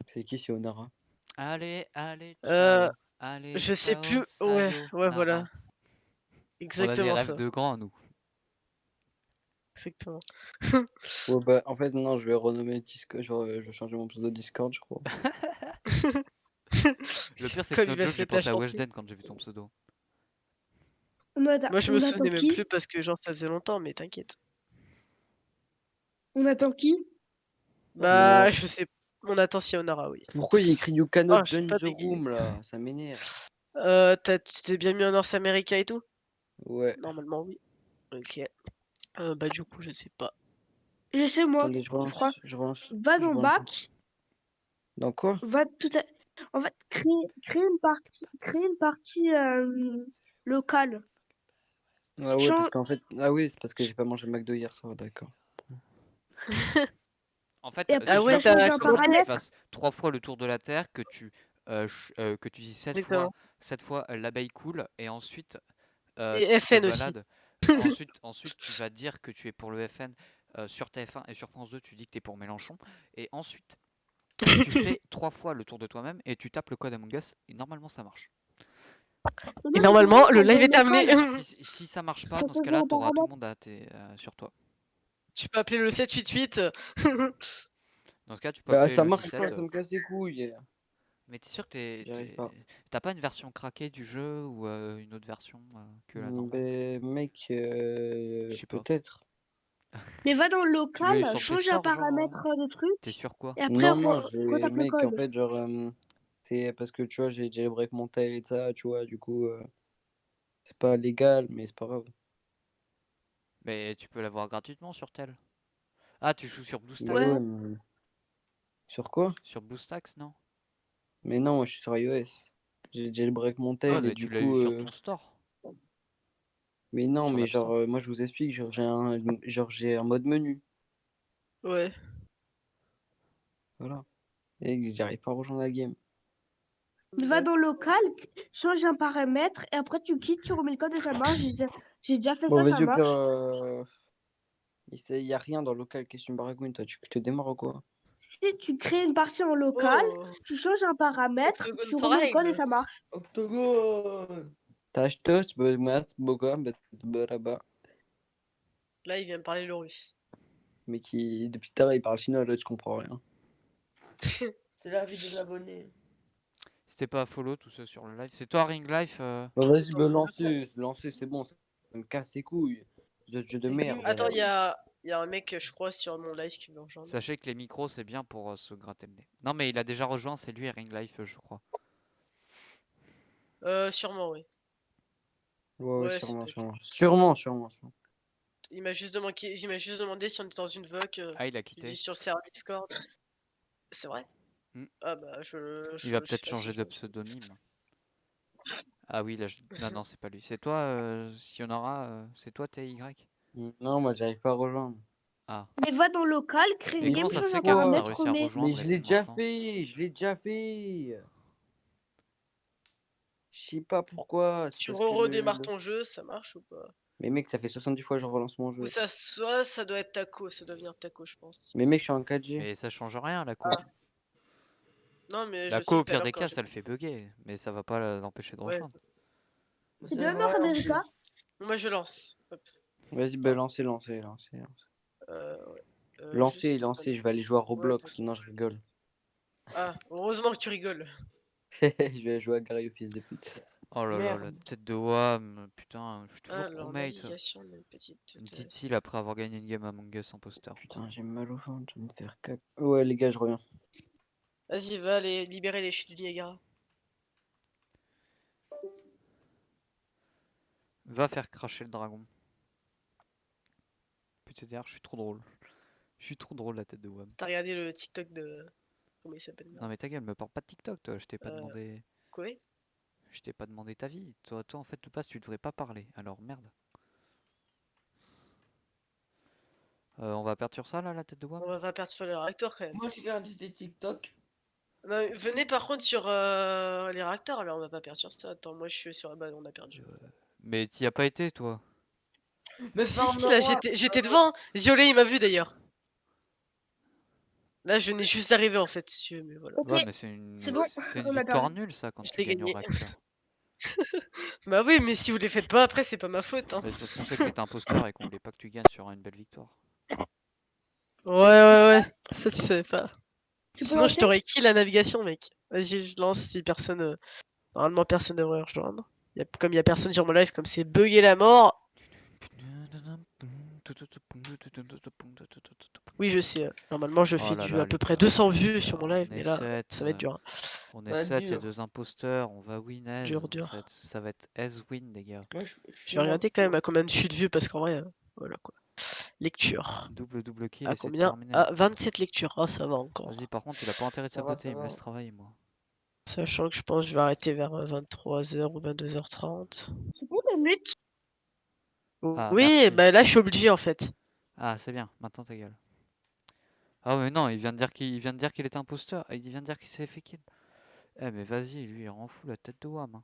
C'est qui Sionara? Allez, allez, Euh, ciao. Allez, je sais ciao, plus. Ouais, ouais, voilà. sayonara. On a des Exactement rêves ça. de grands, nous. Exactement. Ouais, bah, en fait, non, je vais renommer Discord. Je vais changer mon pseudo Discord, je crois. Le pire, c'est que Comme il notre va joke, se j'ai mettre à pensé à chanter. Weshden quand j'ai vu ton pseudo. Moi, je me On attend souvenais même qui? plus parce que, genre, ça faisait longtemps, mais t'inquiète. On attend qui? Bah, Moi. je sais. On attend Sionara, oui. Pourquoi il écrit You cannot Oh, j'ai join pas the bégayé. room là? Ça m'énerve. Tu t'es bien mis en North America et tout? Ouais. Normalement, oui. Ok. Bah, du coup, je sais pas. Je sais moi, Attendez, je crois. je relance. Va Je dans relance. bac, Dans quoi? va tout à... En fait, créer une partie locale. Ah ouais, parce Change... qu'en fait. Ah oui, c'est parce que j'ai pas mangé McDo hier soir, d'accord. En fait, Et si après, Ah tu tu veux ouais, vas que ton changer t'as un pseudo tu le commenté? paramètre. fasses 3 fois le tour de la Terre, que tu dis 7 fois, Exactement. 7 fois l'abeille coule, et ensuite Et tu te FN aussi. balades. Ensuite, tu vas dire que tu es pour le FN sur TF1 et sur France 2, tu dis que tu es pour Mélenchon. Et ensuite, tu fais 3 fois le tour de toi-même et tu tapes le code Among Us et normalement ça marche. Mais Et moi, j'ai normalement, compris le pour live est terminé. l'école. Si ça marche pas, Faut dans ce changer cas-là, un tu auras tout le paramètre. monde sur toi. Tu peux appeler le 788. Dans ce cas, tu peux Bah, appeler ça le marche pas, 17. ça me casse les couilles. Mais t'es sûr que J'y arrive pas. t'as pas une version craquée du jeu ou une autre version que la normale? Ben, mec, Je sais pas. peut-être. Mais va dans le Tu l'as eu local, sur Play change un Store, genre paramètre de t'es truc, sur quoi? et après Non, non, retape le mec, en code. fait, genre, c'est parce que tu vois, j'ai jailbreak mon tel et ça, tu vois, du coup, c'est pas légal, mais c'est pas grave. Mais tu peux l'avoir gratuitement sur tel. Ah, tu joues sur Mais Ouais. BlueStacks? ouais, mais... Sur quoi? Sur BlueStacks, non? Mais non, moi, je suis sur iOS. J'ai jailbreak mon Ah, tel et mais du tu l'as eu coup, sur ton store, mais non, sur mais l'App genre, Store. moi, je vous explique, genre, j'ai un mode menu, Ouais. voilà. Et j'arrive pas à rejoindre la game. Va dans le local, change un paramètre, et après tu quittes, tu remets le code et ça marche. J'ai déjà fait Bon, ça, ça vas-y, au pire, marche. y a rien dans le local, question baragouine, toi, tu te démarres ou quoi? Si tu crées une partie en local, Oh, tu changes un paramètre, Octogone tu sans remets le code et règle. ça marche. Octogone. Tashtos, Bogmat, Boga, Baraba. Là, il vient me parler le russe. Mais qui, depuis tout à l'heure, il parle chinois, là, tu comprends rien. C'est la vie des abonnés. C'était pas à follow tout ça sur le live. C'est toi Ring Life Bah, vas-y, Attends, lancer, c'est bon, ça me casse les couilles. Ce jeu de C'est qui, merde. Attends, Michel? il y a un mec, je crois, sur mon live qui veut rejoindre. Sachez que les micros c'est bien pour se gratter le nez. Non mais il a déjà rejoint, c'est lui Ring Life je crois. Sûrement, oui. Ouais, Ouais, ça sûrement, doit être lui. sûrement. Il m'a juste demandé si on était dans une VOC. Ah il a Je lui dis quitté. sur le serveur Discord. C'est vrai? Hmm. Ah bah, Il va je sais peut-être pas si changer je de m'en souviens. pseudonyme. Ah oui là non non c'est pas lui. C'est toi s'il y en aura c'est toi TY? Non, moi, j'arrive pas à rejoindre. Ah. Mais va dans le local, crée Mais une Mais game, comment ça se change fait un qu'avant t'as pourquoi? paramètre, réussi à remets. Mais rejoindre et plus maintenant? je l'ai déjà fait. Je sais pas pourquoi, c'est Tu parce que redémarres ton jeu, ça marche ou pas? Mais mec, ça fait 70 fois que je relance mon Ou jeu. ça doit être taco, ça doit venir taco, je pense. Mais mec, je suis en 4G. Mais ça change rien la co. Ah, non, mais La je sais co que au tout à pire l'heure, des quand cas j'ai. ça le fait bugger. Mais ça va pas l'empêcher de Ouais. rejoindre. Mais C'est c'est bien vrai mort, en America. plus. Moi, je lance. Hop. Vas-y, bah, Pardon. lancez. Ouais. Juste. Lancez, je vais aller jouer à Ouais, Roblox. t'inquiète. Non, je rigole. Ah, heureusement que tu rigoles. Je vais jouer à Gary au fils de pute. Oh là là, la Merde. tête de Wam, putain, je suis toujours Alors, crewmate. navigation d'une petite. Dit-il après avoir gagné une game Among Us imposteur. Putain, j'ai mal au ventre, je vais me faire cac. Ouais, les gars, je reviens. Vas-y, va aller libérer les chutes du Niagara. Va faire cracher le dragon. Putain, d'ailleurs, je suis trop drôle. Je suis trop drôle la tête de Wam. T'as regardé le TikTok de. Comment il s'appelle, Non merde? mais ta gueule, me parle pas de TikTok toi, je t'ai pas demandé. Quoi? Je t'ai pas demandé ta vie. Toi en fait de base tu devrais pas parler. Alors merde. On va perdre sur ça là, la tête de Wam? On va perdre sur le réacteur quand même. Moi, je regarde des TikTok. Non, mais venez par contre sur les réacteurs, là on va pas perdre sur ça. Attends, moi je suis sur la base, on a perdu. Mais t'y as pas été toi. Mais Si, là ferme-moi. j'étais devant. Violet il m'a vu d'ailleurs. Là je venais juste d'arriver en fait, si tu veux, mais voilà. Ok, Ouais mais c'est une, c'est bon, c'est une on a victoire perdu. nulle ça quand Je tu l'ai gagnes au gagné. réacteur. Bah oui, mais si vous les faites pas après, c'est pas ma faute. Hein. Mais c'est parce qu'on sait que t'étais imposteur et qu'on voulait pas que tu gagnes sur une belle victoire. Ouais. Ça tu savais pas. Tu peux Sinon je lancer? t'aurais kill la navigation, mec. Vas-y, je lance si personne. Normalement personne devrait rejoindre. Comme il y a personne sur mon live, comme c'est bugué la mort. Oui, je sais. Normalement, je Oh fais là du là, à peu les près gars, 200 les vues sur gars, mon live, mais là, ça va être dur. on est Ça va être 7, il y a dur. 2 imposteurs, on va win as Dur, en dur. fait. Ça va être as win les gars. Moi, je Je fais vais mon regarder quand même tour. à combien de chutes de vues parce qu'en vrai, voilà quoi. Lecture. Double kill À et c'est combien? terminé. À 27 lectures. Ah, ça va Vas-y, encore. par contre, il a pas intérêt de Ça va, saboter, ça il me laisse va. travailler moi. Sachant que je pense que je vais arrêter vers 23h ou 22h30. C'est bon, t'as mute. Ah, Oui, merci. bah là, je suis obligé en fait. Ah, c'est bien, maintenant ta gueule. Ah mais non, il vient de dire qu'il était imposteur, il vient de dire qu'il s'est fait kill. Eh mais vas-y, lui il rend fou la tête de Wam. Hein.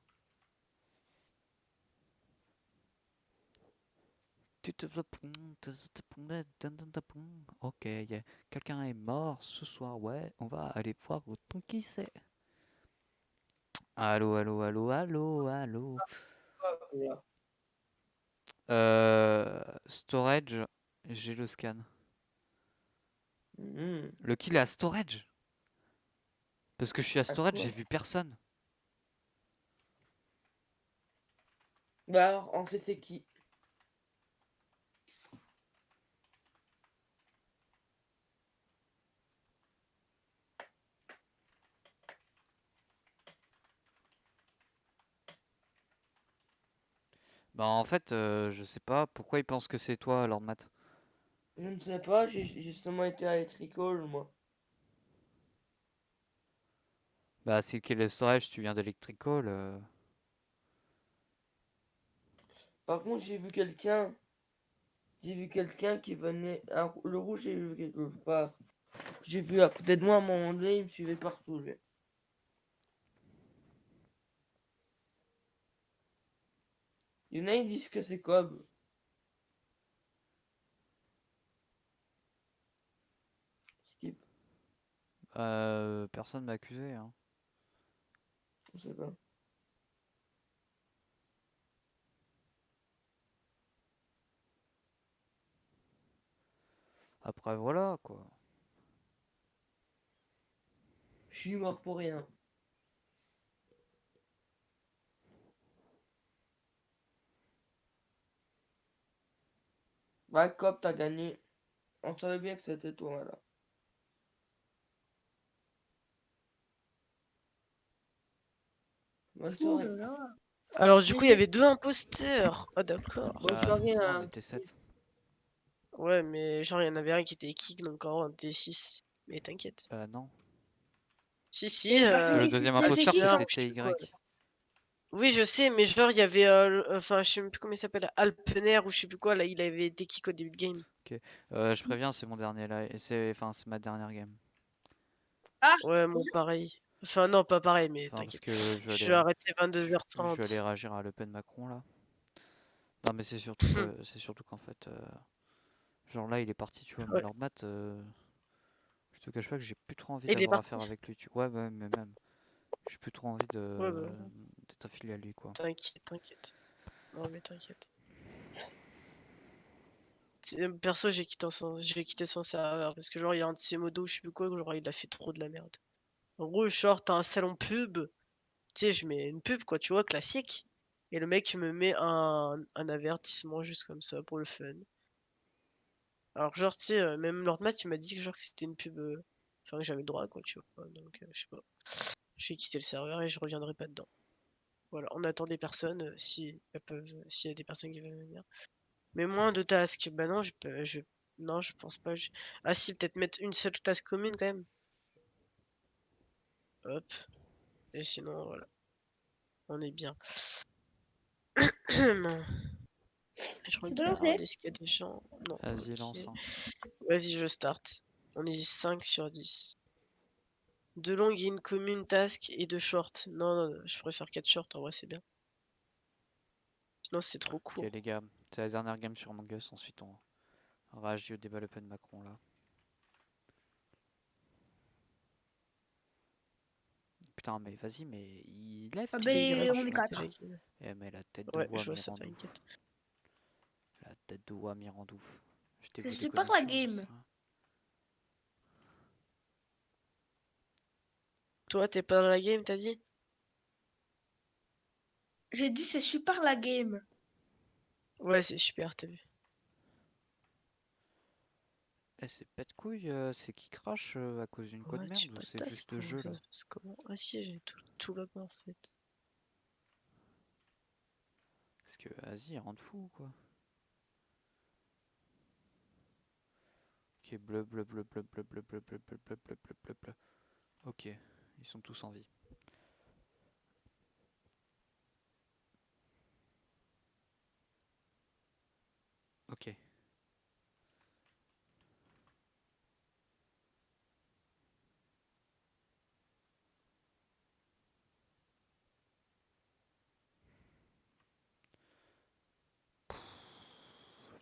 Ok, quelqu'un est mort ce soir, ouais, on va aller voir ton qui c'est. Allô. Storage, j'ai le scan. Mhm. Le kill est à storage. Parce que je suis à À storage, quoi? j'ai vu personne. Bah alors, en fait, c'est qui? Bah en fait, je sais pas pourquoi ils pensent que c'est toi, Lord Matt. Je ne sais pas, j'ai seulement été à Electrical, moi. Bah c'est quel est storage, tu viens d'Electrical. Par contre, j'ai vu quelqu'un qui venait. Le rouge, j'ai vu quelque part. J'ai vu à côté de moi à un moment donné, il me suivait partout, lui. Il y en a, ils disent que c'est Cobb. Skip, Personne m'a accusé, hein. je sais pas. Après voilà quoi. Je suis mort pour rien. Bah, Cobb, t'as gagné. On savait bien que c'était toi, là. Bonne Oh soirée. là là. Alors du J'ai coup, il y fait- avait 2 imposteurs. Ah d'accord. Bonne Bah soirée, forcément on hein. était 7. Ouais, mais genre, il y en avait un qui était kick, donc en vrai, on était 6. Mais t'inquiète. Bah non. Si, si, Et par contre, Le ici, deuxième qui était imposteur qui Alpner quand c'était ou je sais plus quoi. TY. Oui, je sais, mais genre, il y avait, enfin, je sais même plus comment il s'appelle, Alpener ou je sais plus quoi, là, il avait été kick au début de game. Je préviens, c'est mon dernier live. C'est ma dernière game. Ah, Ouais, moi, pareil. Enfin, non, pas pareil, mais Enfin parce t'inquiète. que Je suis arrêté je vais aller 22h30. réagir à Le Pen Macron là. Non mais c'est surtout que c'est surtout qu'en fait genre là il est parti tu vois mais Ouais, Lord Matt je te cache pas que j'ai plus trop envie il est d'avoir parti. affaire avec lui. Ouais mais même j'ai plus trop envie Ouais, bah, d'être affilié à lui quoi. t'inquiète, t'inquiète. Non, mais t'inquiète. Perso, j'ai quitté son serveur parce que genre, il y a un de ses modos, je sais plus quoi, genre, il a fait trop de la merde. En gros, genre, t'as un salon pub, tu sais, je mets une pub, quoi, tu vois, classique. Et le mec me met un avertissement juste comme ça pour le fun. Alors, genre, tu sais, même Lord Matt, il m'a dit que, genre, que c'était une pub. Enfin, que j'avais le droit, quoi, tu vois. Donc, je sais pas. Je vais quitter le serveur et je reviendrai pas dedans. Voilà, on attend des personnes si elles peuvent, s'il y a des personnes qui veulent venir. Mais moins de tasks. Bah non, non, je pense pas. Ah si, peut-être mettre une seule task commune quand même. Hop. Et sinon, voilà, on est bien. Je tu peux regarde lancer? est-ce qu'il y a des gens. Non, Vas-y ok. lance. Hein. Vas-y, je start. On est 5 sur 10. De longue et une commune task et de short. Non, non, je préfère 4 shorts, en vrai, c'est bien. Sinon, c'est trop Ok court. les gars, c'est la dernière game sur Among Us, ensuite on rage au débat Le Pen Macron là. Putain mais vas-y mais il lève Ah tes Telegram, ben, je on suis est en 4. Telegram. Eh mais la tête de Ouais, je vois ça, Mirandou. t'inquiète. La tête de Mirandou. Je t'ai C'est vu des super la commissions, je sais game. rien. Toi, t'es pas dans la game, t'as dit? J'ai dit c'est super la game. Ouais, c'est super, t'as vu. Eh c'est pète couille, c'est qui crache à cause d'une code Ouais, j'ai merde ou pas de c'est task, juste jeu ça là? se passe comment? Ah si, j'ai tout là-bas en fait. Parce que vas-y, rend fou ou quoi? Ok, bleu, bleu, bleu, bleu, bleu, bleu, bleu, bleu, bleu, bleu, bleu, bleu, bleu, bleu. Ok, ils sont tous en vie. Ok.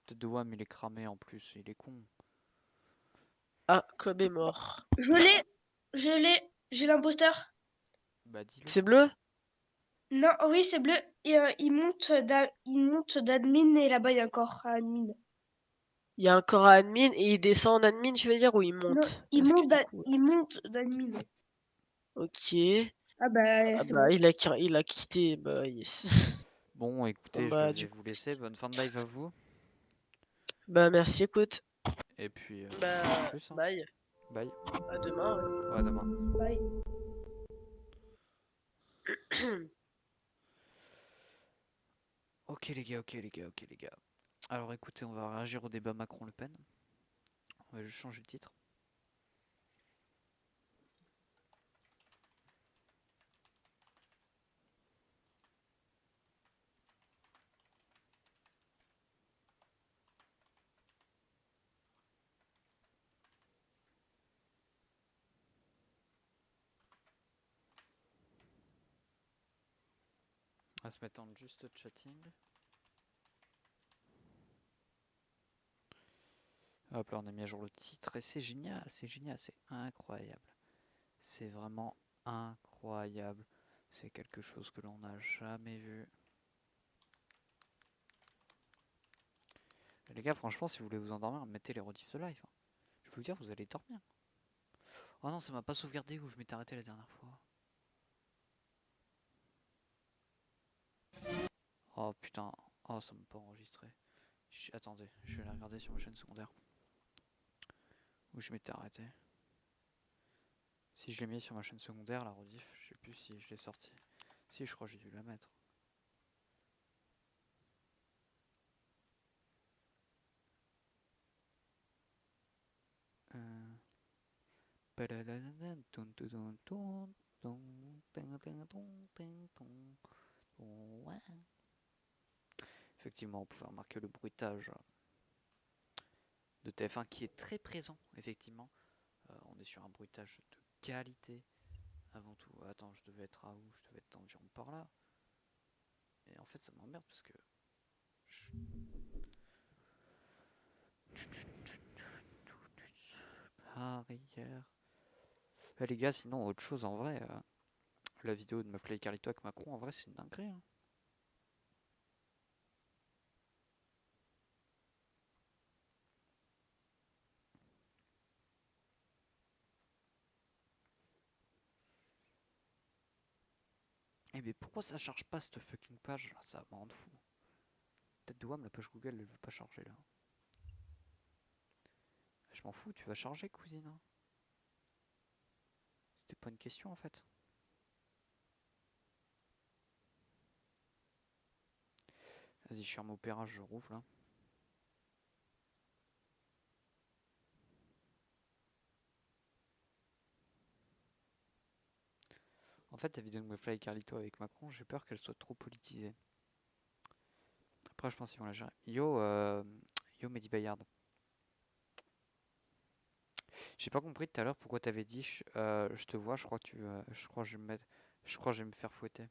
Peut-être de Wam, il est cramé en plus, il est con. Ah, Kobe est mort. J'ai l'imposteur. Bah dis-le. C'est bleu? Non, oui, c'est bleu. Et, il monte d'admin et là-bas, il y a encore un admin. Il y a un corps à admin et il descend en admin, tu veux dire, ou il Non, monte? Parce que du coup, il monte d'admin. Ok. Ah bah, Ah c'est bah, bon. il a quitté. Bah, yes. Bon, Bon, écoutez, je bah, vais du vous coup. laisser. Bonne fin de live à vous. Bah, merci, écoute. Et puis, à Bah, plus. Hein. bye. Bye. À demain. Ouais, à demain. Bye. Ouais. Ok les gars, ok les gars, ok les gars. Alors écoutez, on va réagir au débat Macron-Le Pen. On va juste changer le titre. On va se mettre en juste chatting. Hop là, on a mis à jour le titre et c'est génial, c'est incroyable. C'est vraiment incroyable. C'est quelque chose que l'on n'a jamais vu. Et les gars, franchement, si vous voulez vous endormir, mettez les rediffs de live. Hein. Je peux vous dire, vous allez dormir. Oh non, ça m'a pas sauvegardé où je m'étais arrêté la dernière fois. Oh putain, oh ça m'a pas enregistré. Attendez, je vais aller regarder sur ma chaîne secondaire. Où je m'étais arrêté. Si je l'ai mis sur ma chaîne secondaire, la rediff, je sais plus si je l'ai sorti. Si, je crois que j'ai dû la mettre. Effectivement, on pouvait remarquer le bruitage de TF1 qui est très présent, effectivement. On est sur un bruitage de qualité avant tout. Attends, je devais être à où? Je devais être environ par là. Et en fait, ça m'emmerde parce que. Arrière. Les gars, sinon, autre chose en vrai. La vidéo de McFly et Carlito avec Macron, en vrai, c'est une dinguerie. Hein. Eh mais pourquoi ça charge pas cette fucking page là? Ça me rend fou. Tête de WAM, la page Google, elle veut pas charger là. Je m'en fous, tu vas charger, cousine. Hein. C'était pas une question en fait. Vas-y, je ferme Opéra, je rouvre là. En fait, la vidéo de McFly et Carlito avec Macron, j'ai peur qu'elle soit trop politisée. Après, je pense qu'ils vont la gérer. Yo Mehdi Bayard. J'ai pas compris tout à l'heure pourquoi t'avais dit je te vois, je crois que je crois que je vais me mettre. Je crois que je vais me faire fouetter.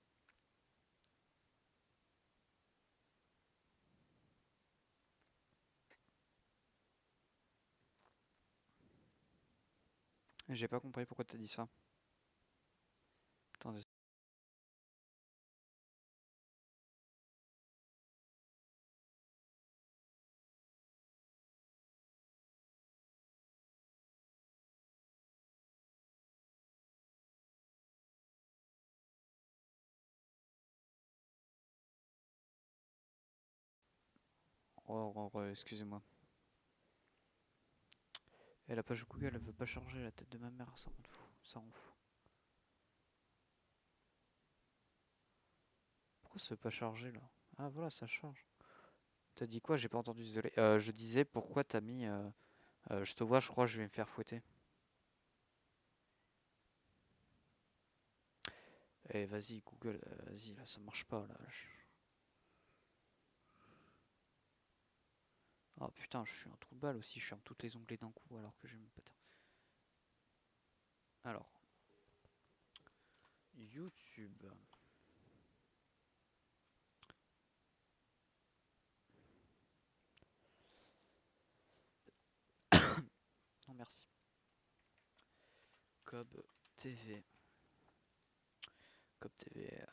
J'ai pas compris pourquoi t'as dit ça. Attendez. Excusez-moi. Et la page Google, elle veut pas charger la tête de ma mère, ça rend fou. Ça rend fou. Pourquoi ça veut pas charger là? Ah voilà, ça charge. T'as dit quoi? J'ai pas entendu, désolé. Je disais pourquoi t'as mis je te vois, je crois que je vais me faire fouetter. Eh vas-y Google, vas-y là ça marche pas là. Oh putain, je suis un trou de balle aussi, je ferme toutes les onglets d'un coup alors que je vais me péter. Alors, YouTube. Non merci. Cob TV. Cob TV,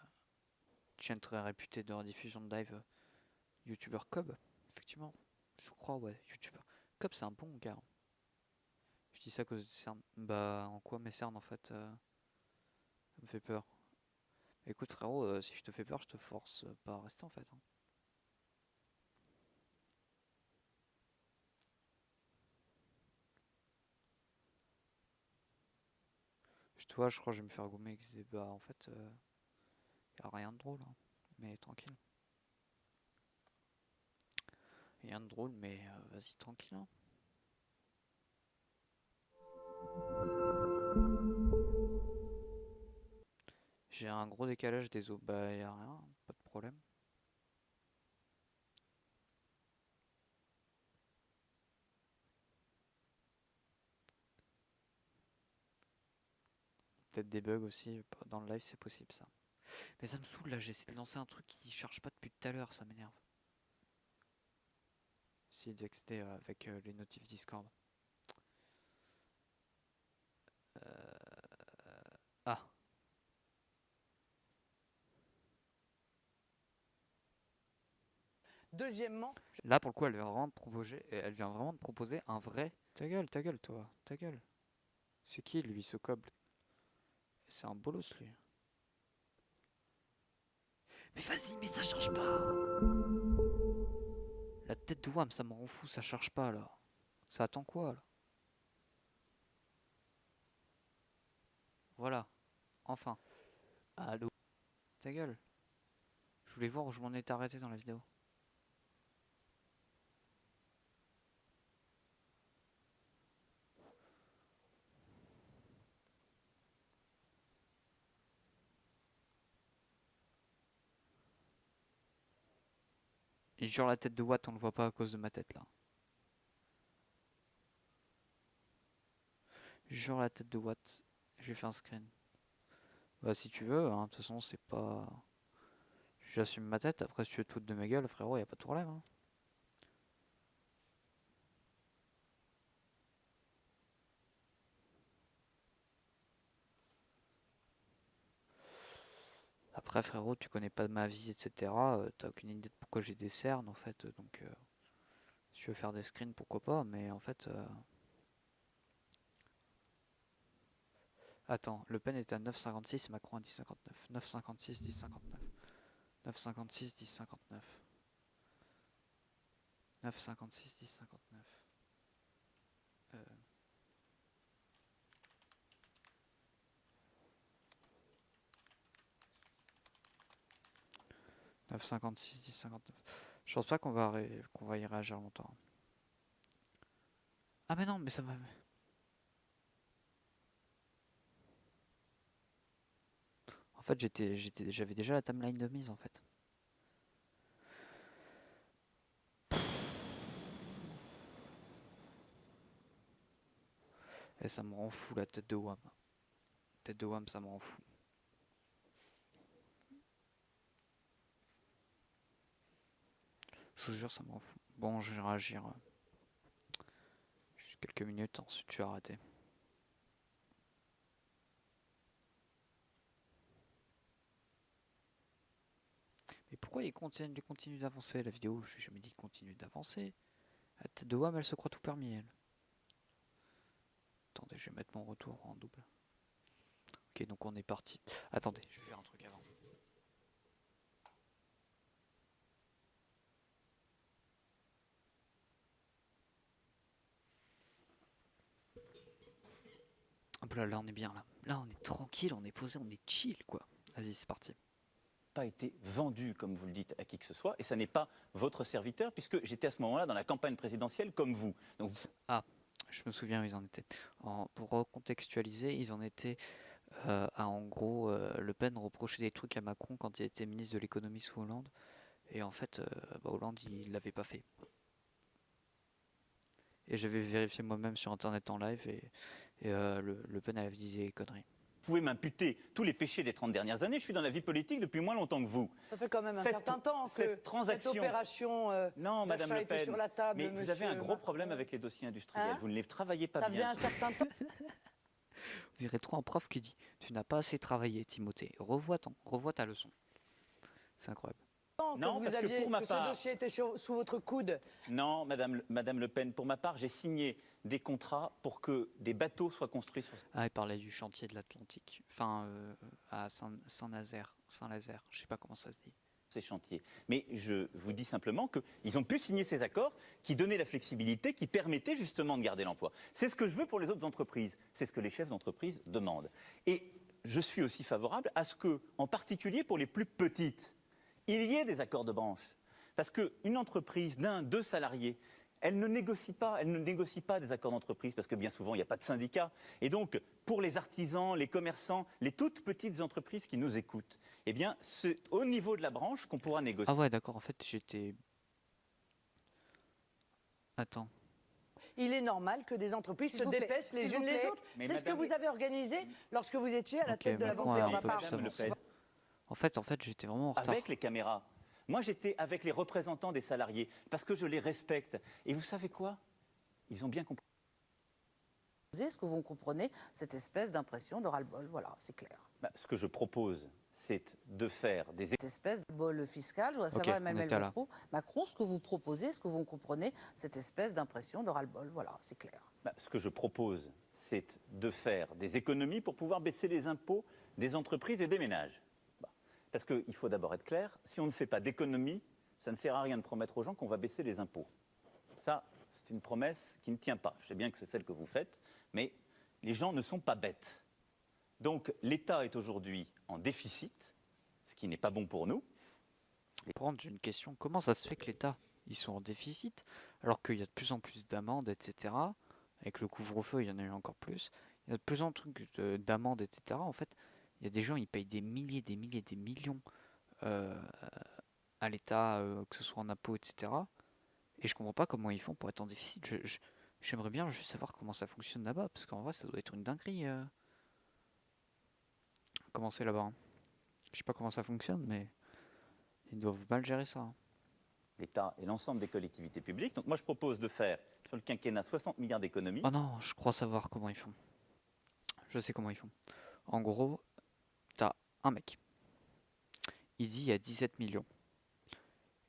chaîne très réputée de rediffusion de live. YouTuber Cob, effectivement. Je crois, ouais, YouTuber. Cob, c'est un bon gars. Je dis ça à cause de CERN. Bah, en quoi mes CERN en fait Ça me fait peur. Écoute frérot, si je te fais peur, je te force pas à rester en fait, hein. Je crois que je vais me faire gommer avec des bah en fait y a rien de drôle, hein. Mais tranquille. Rien de drôle mais vas-y tranquille, hein. J'ai un gros décalage des os, bah y a rien, pas de problème. Peut-être des bugs aussi, dans le live c'est possible ça. Mais ça me saoule là, j'essaie de lancer un truc qui charge pas depuis tout à l'heure, ça m'énerve. Essayer d'accéder avec les notifs Discord. Ah, Deuxièmement, là pour le coup elle vient vraiment de proposer un vrai. Ta gueule toi, ta gueule. C'est qui lui ce coble? C'est un bolos lui. Mais vas-y, mais ça charge pas. La tête de Wam, ça me rend fou, ça charge pas là. Ça attend quoi là? Voilà, enfin. Allô? Ta gueule. Je voulais voir où je m'en étais arrêté dans la vidéo. Et jure la tête de Watt, on le voit pas à cause de ma tête là. Jure la tête de Watt. J'ai fait un screen. Bah si tu veux, hein, de toute façon c'est pas... J'assume ma tête, après si tu veux te foutre de ma gueule, frérot, y a pas de problème, hein. Après frérot, tu connais pas ma vie, etc. T'as aucune idée de pourquoi j'ai des cernes en fait, donc... si tu veux faire des screens, pourquoi pas, mais en fait... Attends, Le Pen est à 9,56 et Macron à 10,59. 9,56, 10,59. 9,56, 10,59. 9,56, 10,59. 9,56, 10,59. Je pense pas qu'on va y réagir longtemps. Ah mais non, mais ça va... En fait, j'avais déjà la timeline de mise en fait. Et ça me rend fou la tête de Wam. Tête de Wam, ça me rend fou. Je vous jure, ça me rend fou. Bon, je vais réagir. Juste quelques minutes, ensuite je vais arrêter. Mais pourquoi il continue d'avancer la vidéo? Je n'ai jamais dit qu'il continue d'avancer. La tête de Wam, elle se croit tout permis, elle. Attendez, je vais mettre mon retour en double. Ok, donc on est parti. Attendez, je vais faire un truc avant. Hop là, là on est bien là. Là on est tranquille, on est posé, on est chill quoi. Vas-y, c'est parti. Pas été vendu, comme vous le dites, à qui que ce soit, et ça n'est pas votre serviteur, puisque j'étais à ce moment-là dans la campagne présidentielle comme vous. Donc, Ah, je me souviens où ils en étaient. Pour recontextualiser, ils en étaient à en gros Le Pen reprochait des trucs à Macron quand il était ministre de l'économie sous Hollande, et en fait Hollande il l'avait pas fait. Et j'avais vérifié moi-même sur internet en live et le Pen avait dit des conneries. vous pouvez m'imputer tous les péchés des 30 dernières années, je suis dans la vie politique depuis moins longtemps que vous. ça fait quand même un certain temps que cette transaction, cette opération non, Madame d'achat Le était Pen, sur la table. mais vous avez un gros Macron. problème avec les dossiers industriels, Hein? vous ne les travaillez pas Ça faisait bien. un certain temps. On dirait trop un prof qui dit « Tu n'as pas assez travaillé, Timothée. Revois ta leçon. » C'est incroyable. Non, que parce que pour ma ce part- dossier était sous votre coude. Non, Madame Le Pen, pour ma part, j'ai signé des contrats pour que des bateaux soient construits sur Ah, il parlait du chantier de l'Atlantique. Enfin, à Saint-Nazaire. Saint-Lazaire. Je sais pas comment ça se dit. ces chantiers. Mais je vous dis simplement qu'ils ont pu signer ces accords qui donnaient la flexibilité, qui permettaient justement de garder l'emploi. C'est ce que je veux pour les autres entreprises. C'est ce que les chefs d'entreprise demandent. Et je suis aussi favorable à ce que, en particulier pour les plus petites, il y ait des accords de branche. Parce qu'une entreprise d'un, deux salariés, elle ne négocie pas des accords d'entreprise parce que bien souvent, il n'y a pas de syndicat. Et donc, pour les artisans, les commerçants, les toutes petites entreprises qui nous écoutent, eh bien, c'est au niveau de la branche qu'on pourra négocier. Ah ouais, d'accord, en fait, j'étais... Attends. Il est normal que des entreprises S'il se vous plaît, dépêchent les s'il vous unes les plaît. autres. Mais C'est ce que madame- vous avez organisé lorsque vous étiez à la Ok, tête de la Macron Banque a des un peu Repas. plus Madame Le avancé. Pen. En fait, j'étais vraiment en retard. Avec les caméras. Moi, j'étais avec les représentants des salariés parce que je les respecte. Et vous savez quoi? Ils ont bien compris. Est-ce que vous comprenez cette espèce d'impression de ras-le-bol? Voilà, c'est clair. Ce que je propose, c'est de faire des Cette espèce de bol fiscal, je voudrais Ok, savoir, on Emmanuel était là. Macron, ce que vous proposez, est-ce que vous comprenez cette espèce d'impression de ras-le-bol? Voilà, c'est clair. Ce que je propose, c'est de faire des économies pour pouvoir baisser les impôts des entreprises et des ménages. Parce qu'il faut d'abord être clair, si on ne fait pas d'économies, ça ne sert à rien de promettre aux gens qu'on va baisser les impôts. Ça, c'est une promesse qui ne tient pas. Je sais bien que c'est celle que vous faites, mais les gens ne sont pas bêtes. Donc l'État est aujourd'hui en déficit, ce qui n'est pas bon pour nous. Par contre, j'ai une question. Comment ça se fait que l'État, ils sont en déficit, alors qu'il y a de plus en plus d'amendes, etc. Avec le couvre-feu, il y en a eu encore plus. Il y a de plus en plus d'amendes, etc. En fait, il y a des gens, ils payent des milliers, des millions euh, à l'État, que ce soit en impôts, etc. Et je comprends pas comment ils font pour être en déficit. J'aimerais bien juste savoir comment ça fonctionne là-bas, parce qu'en vrai, ça doit être une dinguerie. Comment c'est là-bas, hein. Je sais pas comment ça fonctionne, mais ils doivent mal gérer ça, hein. L'État et l'ensemble des collectivités publiques. Donc moi, je propose de faire, sur le quinquennat, 60 milliards d'économies. Oh non, je crois savoir comment ils font. Je sais comment ils font. En gros, t'as un mec. Il dit il y a 17 millions.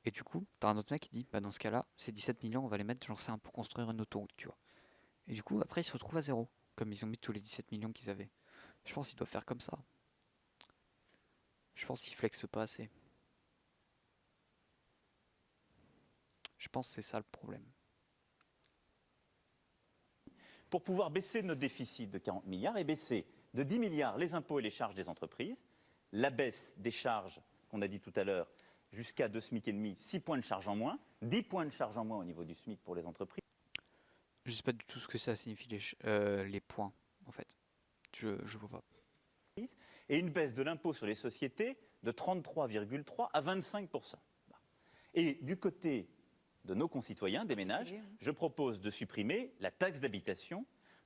Et du coup, t'as un autre mec qui dit, bah dans ce cas-là, ces 17 millions, on va les mettre, j'en sais un, pour construire une autoroute, tu vois. Et du coup, après, ils se retrouvent à zéro, comme ils ont mis tous les 17 millions qu'ils avaient. Je pense qu'ils doivent faire comme ça. Je pense qu'ils flexent pas assez. Je pense que c'est ça le problème. Pour pouvoir baisser notre déficit de 40 milliards et baisser de 10 milliards les impôts et les charges des entreprises, la baisse des charges qu'on a dit tout à l'heure, jusqu'à 2 SMIC et demi, 6 points de charge en moins, 10 points de charge en moins au niveau du SMIC pour les entreprises. Je sais pas du tout ce que ça signifie les points, en fait. Je vois pas. Et une baisse de l'impôt sur les sociétés de 33,3 à 25%. Et du côté de nos concitoyens, des ménages, je propose de supprimer la taxe d'habitation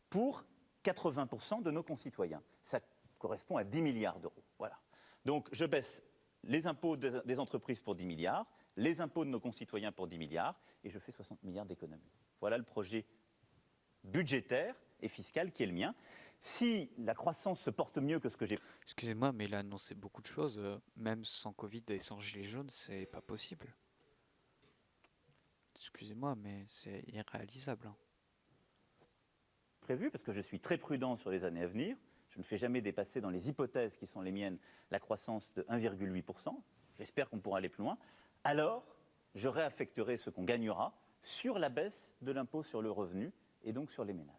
pour 80% de nos concitoyens. Ça correspond à 10 milliards d'euros. Voilà. Donc je baisse les impôts des entreprises pour 10 milliards, les impôts de nos concitoyens pour 10 milliards, et je fais 60 milliards d'économies. Voilà le projet budgétaire et fiscal qui est le mien. Si la croissance se porte mieux que ce que j'ai... Excusez-moi, mais il a annoncé beaucoup de choses. Même sans Covid et sans Gilets jaunes, c'est pas possible. Excusez-moi, mais c'est irréalisable, hein. prévu, parce que je suis très prudent sur les années à venir. Je ne fais jamais dépasser dans les hypothèses qui sont les miennes la croissance de 1,8%. J'espère qu'on pourra aller plus loin. Alors, je réaffecterai ce qu'on gagnera sur la baisse de l'impôt sur le revenu et donc sur les ménages.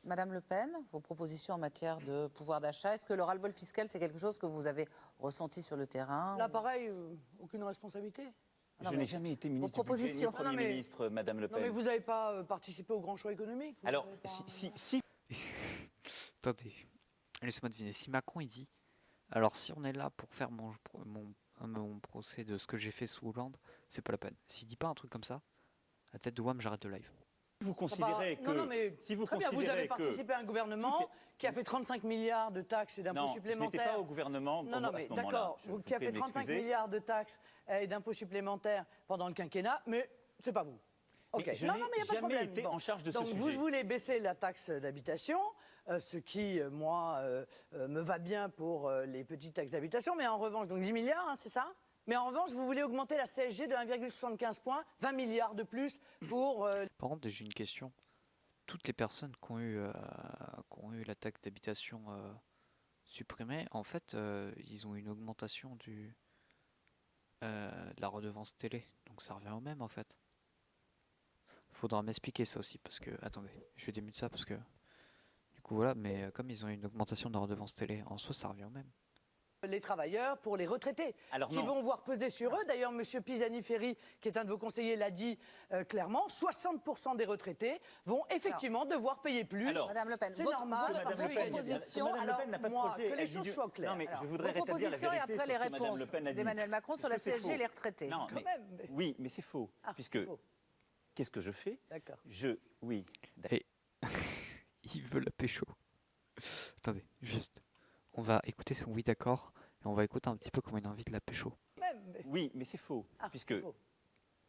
Madame Le Pen, vos propositions en matière de pouvoir d'achat, est-ce que le ras-le-bol fiscal, c'est quelque chose que vous avez ressenti sur le terrain? Là, pareil, aucune responsabilité. Non, Je mais n'ai jamais été ministre vos du budget, ni propositions. Premier Non, mais- ministre, Madame Le Non, Pen. mais vous n'avez pas participé au grand choix économique. vous Alors, avez pas- si Attendez, laissez-moi deviner. Si Macron il dit, alors si on est là pour faire mon procès de ce que j'ai fait sous Hollande, c'est pas la peine. S'il dit pas un truc comme ça, à tête de WAM, j'arrête de live. vous Ça considérez va- que... Non, mais si vous très bien, vous considérez avez que... participé à un gouvernement qui a fait 35 milliards de taxes et d'impôts Non, je n'étais supplémentaires. pas au gouvernement Non, à non, ce mais moment-là. d'accord, Je vous qui a prie fait de 35 m'excuser. milliards de taxes et d'impôts supplémentaires pendant le quinquennat, mais c'est pas vous. Ok. Mais je Non, n'ai non, mais il n'y a pas de jamais problème. été Bon. en charge de Donc ce vous sujet. voulez baisser la taxe d'habitation, ce qui, moi, me va bien pour les petites taxes d'habitation, mais en revanche, donc 10 milliards, hein, c'est ça? Mais en revanche, vous voulez augmenter la CSG de 1,75 points, 20 milliards de plus pour... Par contre, j'ai une question. Toutes les personnes qui ont eu la taxe d'habitation supprimée, en fait, ils ont une augmentation de la redevance télé. Donc ça revient au même, en fait. Faudra m'expliquer ça aussi, parce que... Attendez, je vais démute ça, parce que... Du coup, voilà, mais comme ils ont une augmentation de la redevance télé, en soi, ça revient au même. les travailleurs, pour les retraités, Alors qui non. vont voir peser sur eux. D'ailleurs, M. Pisani-Ferry, qui est un de vos conseillers, l'a dit clairement, 60% des retraités vont effectivement devoir payer plus. Alors, Madame Le Pen, c'est votre, normal, votre parce que- proposition, Madame Le Pen n'a pas de moi, projet. que les Elle dit choses du- soient claires. Non, mais Alors, je voudrais vos rétablir la propositions et vérité après sur les ce que Madame réponses Le Pen a dit. d'Emmanuel Macron sur la Puisque c'est CSG et faux. les retraités. Non, Quand mais, même, mais- oui, mais c'est faux. Ah, puisque, c'est faux. qu'est-ce que je fais? D'accord. Oui, Et il veut la pécho. Attendez, juste. On va écouter son oui d'accord et on va écouter un petit peu comment il a envie de la pécho. Même, mais- oui, mais c'est faux. Ah, puisque, c'est faux.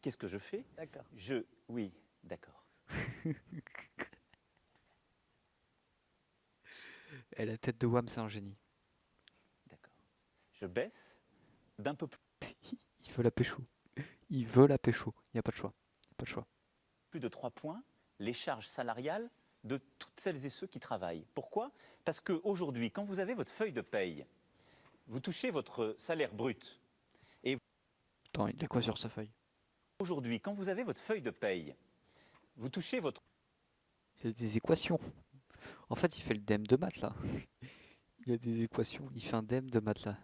qu'est-ce que je fais? D'accord. Oui, d'accord. Et la tête de Wham, c'est un génie. D'accord. Je baisse d'un peu Il veut la pécho. Il veut la pécho. Il n'y a pas de choix. Il y a pas de choix. plus de 3 points les charges salariales de toutes celles et ceux qui travaillent. Pourquoi? Parce qu'aujourd'hui, quand vous avez votre feuille de paye, vous touchez votre salaire brut. Attends, il a quoi sur sa feuille? Aujourd'hui, quand vous avez votre feuille de paye, vous touchez votre... Il y a des équations. En fait, il fait le DEM de maths, là. Il y a des équations. Il fait un DEM de maths, là.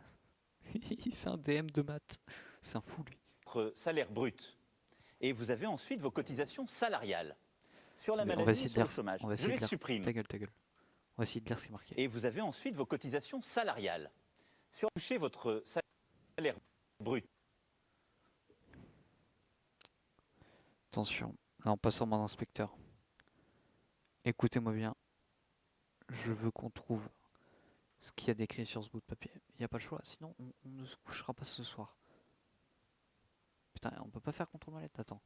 Il fait un DM de maths. C'est un fou, lui. votre salaire brut. Et vous avez ensuite vos cotisations salariales. Sur la On va maladie essayer et de sur le lire. chômage. On va Je essayer de les lire. supprime. Ta gueule, ta gueule. On va essayer de lire ce qui est marqué. Et vous avez ensuite vos cotisations salariales. Sur toucher votre salaire brut. Attention, là on passe en mode inspecteur. Écoutez-moi bien. Je veux qu'on trouve ce qu'il y a décrit sur ce bout de papier. Il n'y a pas le choix, sinon on ne se couchera pas ce soir. Putain, on peut pas faire contre mallette, attends.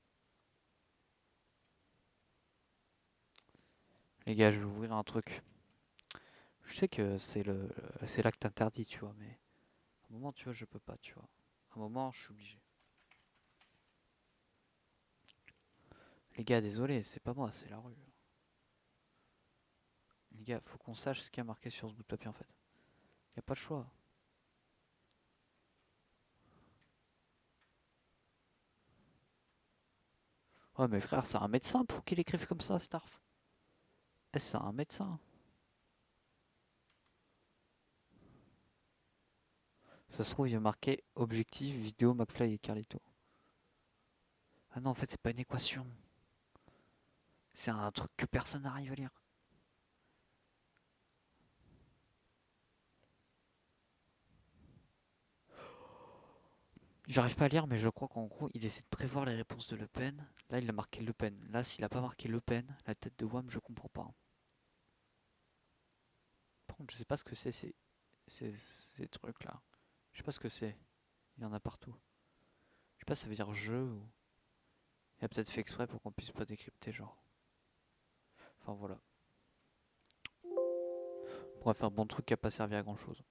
Les gars, je vais ouvrir un truc. Je sais que c'est l'acte interdit, tu vois, mais à un moment, tu vois, je peux pas, tu vois. À un moment, je suis obligé. Les gars, désolé, c'est pas moi, c'est la rue. Les gars, faut qu'on sache ce qu'il y a marqué sur ce bout de papier en fait. Y a pas de choix. Ouais, mais frère, c'est un médecin pour qu'il écrive comme ça, Starf. Eh, c'est un médecin. Ça se trouve, il y a marqué objectif, vidéo, McFly et Carlito. Ah non, en fait, c'est pas une équation. C'est un truc que personne n'arrive à lire. J'arrive pas à lire, mais je crois qu'en gros, il essaie de prévoir les réponses de Le Pen. Là, il a marqué Le Pen. Là, s'il a pas marqué Le Pen, la tête de Wham, je comprends pas. Par contre, je sais pas ce que c'est ces trucs-là. Je sais pas ce que c'est. Il y en a partout. Je sais pas si ça veut dire jeu ou... Il a peut-être fait exprès pour qu'on puisse pas décrypter, genre. Enfin, voilà. Bref, un bon truc qui a pas servi à grand-chose.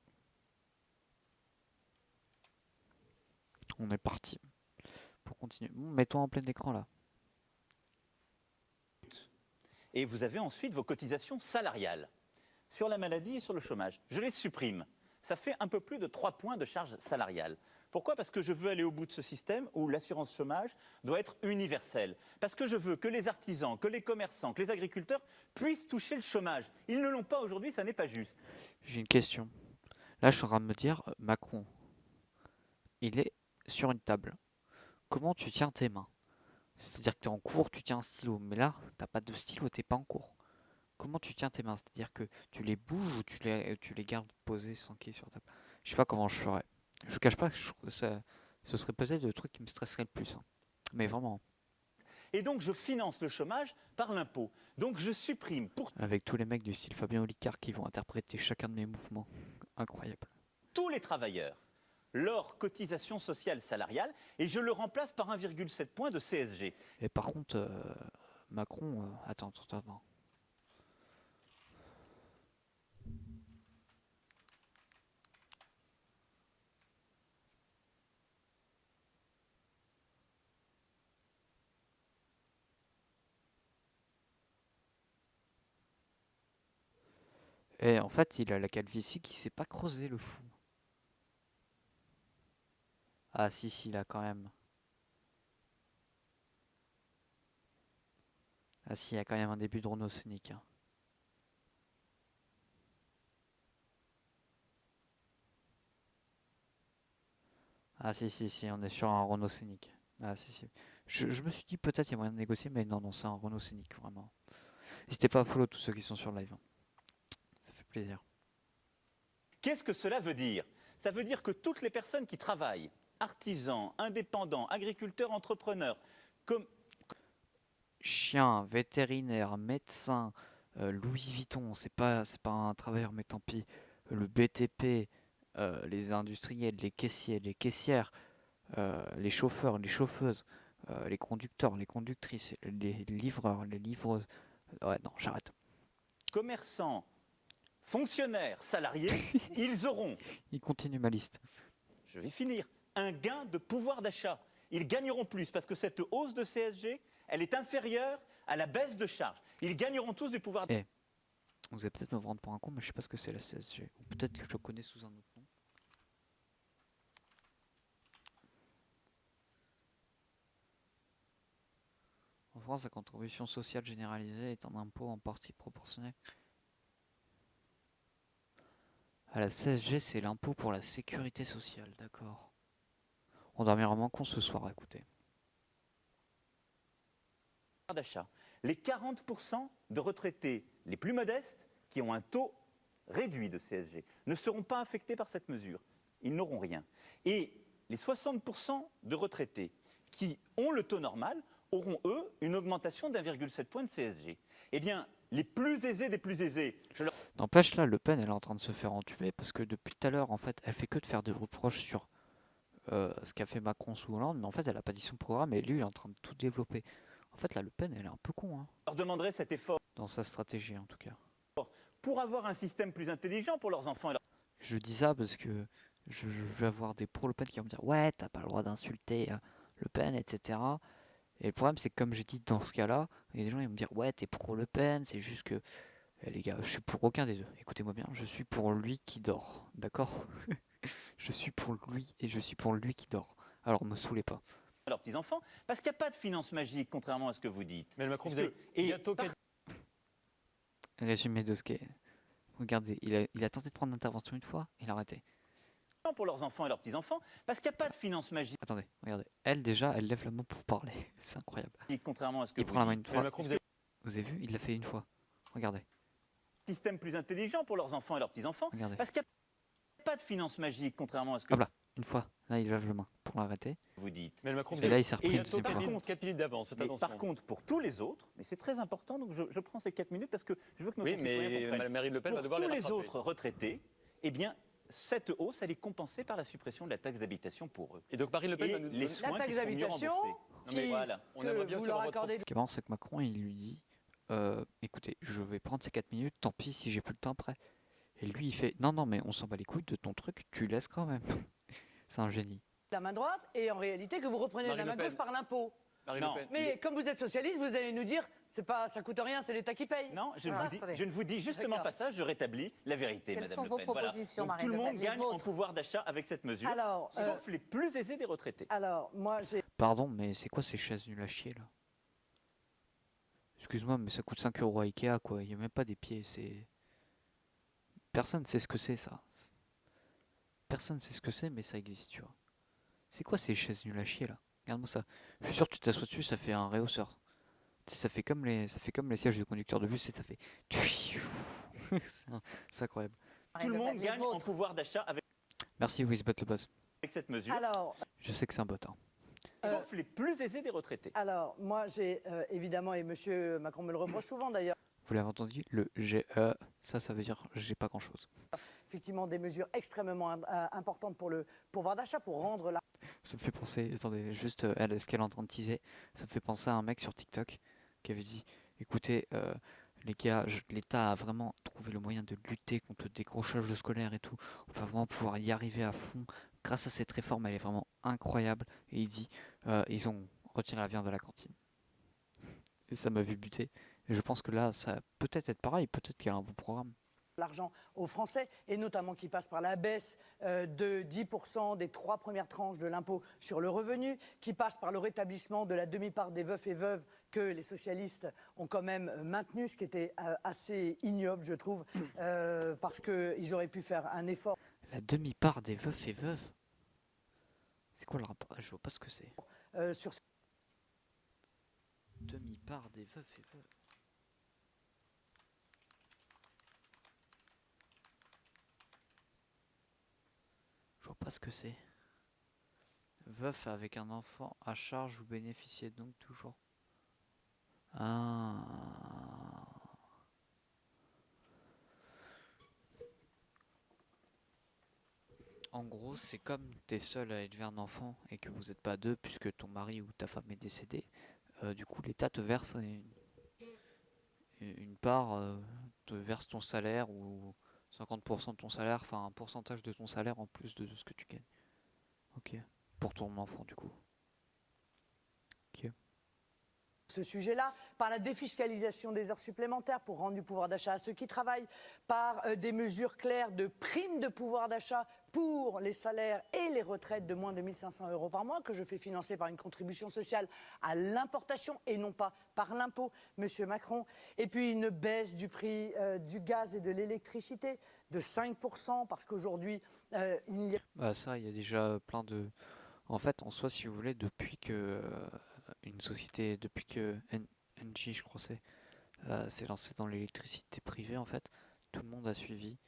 On est parti. Pour continuer. Bon, mets-toi en plein écran, là. Et vous avez ensuite vos cotisations salariales. Sur la maladie et sur le chômage. Je les supprime. Ça fait un peu plus de 3 points de charge salariale. Pourquoi? Parce que je veux aller au bout de ce système où l'assurance chômage doit être universelle. Parce que je veux que les artisans, que les commerçants, que les agriculteurs puissent toucher le chômage. Ils ne l'ont pas aujourd'hui, ça n'est pas juste. J'ai une question. Là, je suis en train de me dire, Macron, il est sur une table. Comment tu tiens tes mains? C'est-à-dire que tu es en cours, tu tiens un stylo. Mais là, t'as pas de stylo, t'es pas en cours. Comment tu tiens tes mains? C'est-à-dire que tu les bouges ou tu les gardes posées sans qu'ils sur la table? Je sais pas comment je ferais. Je cache pas que ce serait peut-être le truc qui me stresserait le plus. Hein. Mais vraiment. Et donc je finance le chômage par l'impôt. Donc je supprime pour Avec tous les mecs du style Fabien Olicard qui vont interpréter chacun de mes mouvements. Incroyable. tous les travailleurs leur cotisation sociale salariale et je le remplace par 1,7 point de CSG. Et par contre, Macron... attends. Et en fait, il a la calvitie qui s'est pas creusée, le fou. Ah si, là quand même. Ah si, il y a quand même un début de Renault Scénic. Hein. Ah si, on est sur un Renault Scénic. Ah si. Je me suis dit peut-être il y a moyen de négocier, mais non, c'est un Renault Scénic, vraiment. N'hésitez pas à follow tous ceux qui sont sur live. Hein. Ça fait plaisir. Qu'est-ce que cela veut dire? Ça veut dire que toutes les personnes qui travaillent, artisans, indépendants, agriculteurs, entrepreneurs, comme Chien, vétérinaire, médecin, Louis Vuitton, c'est pas un travailleur, mais tant pis. Le BTP, les industriels, les caissiers, les caissières, les chauffeurs, les chauffeuses, les conducteurs, les conductrices, les livreurs, les livreuses. Ouais, non, j'arrête. commerçants, fonctionnaires, salariés, ils auront, Il continue ma liste. je vais finir, un gain de pouvoir d'achat. Ils gagneront plus parce que cette hausse de CSG, elle est inférieure à la baisse de charges. Ils gagneront tous du pouvoir d'achat. Vous allez peut-être me prendre pour un con, mais je sais pas ce que c'est la CSG. Ou peut-être que je le connais sous un autre nom. En France, la contribution sociale généralisée est un impôt en partie proportionnel à la CSG, c'est l'impôt pour la sécurité sociale, d'accord. On dormira moins con ce soir, écoutez. D'achat. Les 40% de retraités les plus modestes qui ont un taux réduit de CSG ne seront pas affectés par cette mesure. Ils n'auront rien. Et les 60% de retraités qui ont le taux normal auront, eux, une augmentation d'1,7 point de CSG. Eh bien, les plus aisés des plus aisés, je leur... N'empêche, là, Le Pen, elle est en train de se faire entuber parce que depuis tout à l'heure, en fait, elle fait que de faire des reproches sur ce qu'a fait Macron sous Hollande, mais en fait, elle a pas dit son programme et lui, il est en train de tout développer. En fait, là, Le Pen, elle est un peu con, hein, leur demanderai cet effort dans sa stratégie, en tout cas. pour avoir un système plus intelligent pour leurs enfants et leurs... Je dis ça parce que je vais avoir des pro-Le Pen qui vont me dire « Ouais, t'as pas le droit d'insulter Le Pen, etc. » Et le problème, c'est que comme j'ai dit dans ce cas-là, il y a des gens qui vont me dire « Ouais, t'es pro-Le Pen, c'est juste que... » Eh, les gars, je suis pour aucun des deux. Écoutez-moi bien, je suis pour lui qui dort, d'accord? Je suis pour lui et je suis pour lui qui dort. Alors, me saoulez pas. leurs petits-enfants, parce qu'il n'y a pas de finance magique, contrairement à ce que vous dites. Mais Macron, Parce que- et par- Résumé de ce qu'est. Regardez, il a tenté de prendre l'intervention une fois, il a arrêté. pour leurs enfants et leurs petits-enfants, parce qu'il n'y a pas de finance magique, Attendez, regardez. Elle, déjà, elle lève la main pour parler. C'est incroyable. contrairement à ce que Il vous prend la main dites. une fois. Macron, Vous avez vu? Il l'a fait une fois. Regardez, Système plus intelligent pour leurs enfants et leurs petits-enfants, regardez. parce qu'il n'y a pas de finance magique, contrairement à ce que Hop là, une fois. Là, il lève la main pour l'arrêter. vous dites. Mais Macron, Et là, il s'est Et repris une deuxième par fois. contre, 4 minutes d'avance, faites Mais attention. par contre, pour tous les autres, mais c'est très important, donc je prends ces 4 minutes parce que je veux que nos Oui, concitoyens mais comprennent. Marine Le Pen va Pour devoir tous les les rattraper. autres retraités, eh bien, cette hausse, elle est compensée par la suppression de la taxe d'habitation pour eux. Et donc Marine Le Pen Et va nous les La soins taxe qui seront mieux d'habitation, remboursés. Non, mais qui, voilà, on aimerait bien que vous aussi leur avoir votre accordez Ce qui est marrant, c'est que Macron, il lui dit écoutez, je vais prendre ces 4 minutes, tant pis si j'ai plus le temps après. Et lui, il fait non, mais on s'en bat les couilles de ton truc, tu laisses quand même. C'est un génie. la main droite et en réalité que vous reprenez Marine la main Le Pen. gauche par l'impôt. Marine Non. Le Pen. Mais comme vous êtes socialiste, vous allez nous dire ça coûte rien, c'est l'État qui paye. Non, je, Ah, ne vous dis, attendez. je ne vous dis justement D'accord. pas ça, je rétablis la vérité, Quelles Madame sont Le vos Pen. Voilà. propositions, Donc, Marine tout le Le monde Pen, les gagne en vôtres. pouvoir d'achat avec cette mesure, Alors, sauf les plus aisés des retraités. alors, moi j'ai Pardon, mais c'est quoi ces chaises nulles à chier là? Excuse-moi, mais ça coûte 5 € à Ikea quoi. Il n'y a même pas des pieds. C'est. Personne sait ce que c'est ça. Personne sait ce que c'est, mais ça existe, tu vois. C'est quoi ces chaises nulles à chier là? Regarde-moi ça. Je suis sûr que tu t'assois dessus, ça fait un réhausseur. Tu sais, ça fait comme les sièges de conducteur de bus et ça fait. C'est incroyable. Tout le Marine Le monde Pen, les gagne en vôtres. pouvoir d'achat avec Merci Wizbot le boss. cette mesure, Alors, Je sais que c'est un bot. Hein. sauf les plus aisés des retraités. moi j'ai évidemment, et monsieur Macron me le reproche souvent d'ailleurs, Vous l'avez entendu? Le GE, ça veut dire j'ai pas grand chose. effectivement des mesures extrêmement importantes pour le pouvoir d'achat, pour rendre la Ça me fait penser, attendez, juste ce qu'elle est en train de teaser, ça me fait penser à un mec sur TikTok qui avait dit écoutez, les gars, l'État a vraiment trouvé le moyen de lutter contre le décrochage scolaire et tout. On va vraiment pouvoir y arriver à fond. Grâce à cette réforme, elle est vraiment incroyable. Et il dit ils ont retiré la viande de la cantine. Et ça m'a vu buter. Et je pense que là, ça va peut-être être pareil, peut-être qu'il y a un bon programme. l'argent aux Français, et notamment qui passe par la baisse de 10% des 3 premières tranches de l'impôt sur le revenu, qui passe par le rétablissement de la demi-part des veufs et veuves que les socialistes ont quand même maintenu, ce qui était assez ignoble, je trouve, parce qu'ils auraient pu faire un effort. La demi-part des veufs et veuves. C'est quoi le rapport? Je vois pas ce que c'est. Sur Demi-part des veufs et veuves. Je vois pas ce que c'est. Veuf avec un enfant à charge, vous bénéficiez donc toujours. Ah. En gros, c'est comme t'es seul à élever un enfant et que vous n'êtes pas deux puisque ton mari ou ta femme est décédé. Du coup, l'État te verse une part, te verse ton salaire ou 50% de ton salaire, enfin un pourcentage de ton salaire en plus de ce que tu gagnes. Ok. Pour ton enfant, du coup. Ok. ce sujet-là, par la défiscalisation des heures supplémentaires pour rendre du pouvoir d'achat à ceux qui travaillent, par des mesures claires de primes de pouvoir d'achat pour les salaires et les retraites de moins de 1 500 € par mois, que je fais financer par une contribution sociale à l'importation et non pas par l'impôt, Monsieur Macron. Et puis une baisse du prix du gaz et de l'électricité de 5%, parce qu'aujourd'hui, il y a... Bah ça, il y a déjà plein de... En fait, en soi, si vous voulez, depuis que une société, depuis que Engie, je crois s'est lancé dans l'électricité privée, en fait, tout le monde a suivi.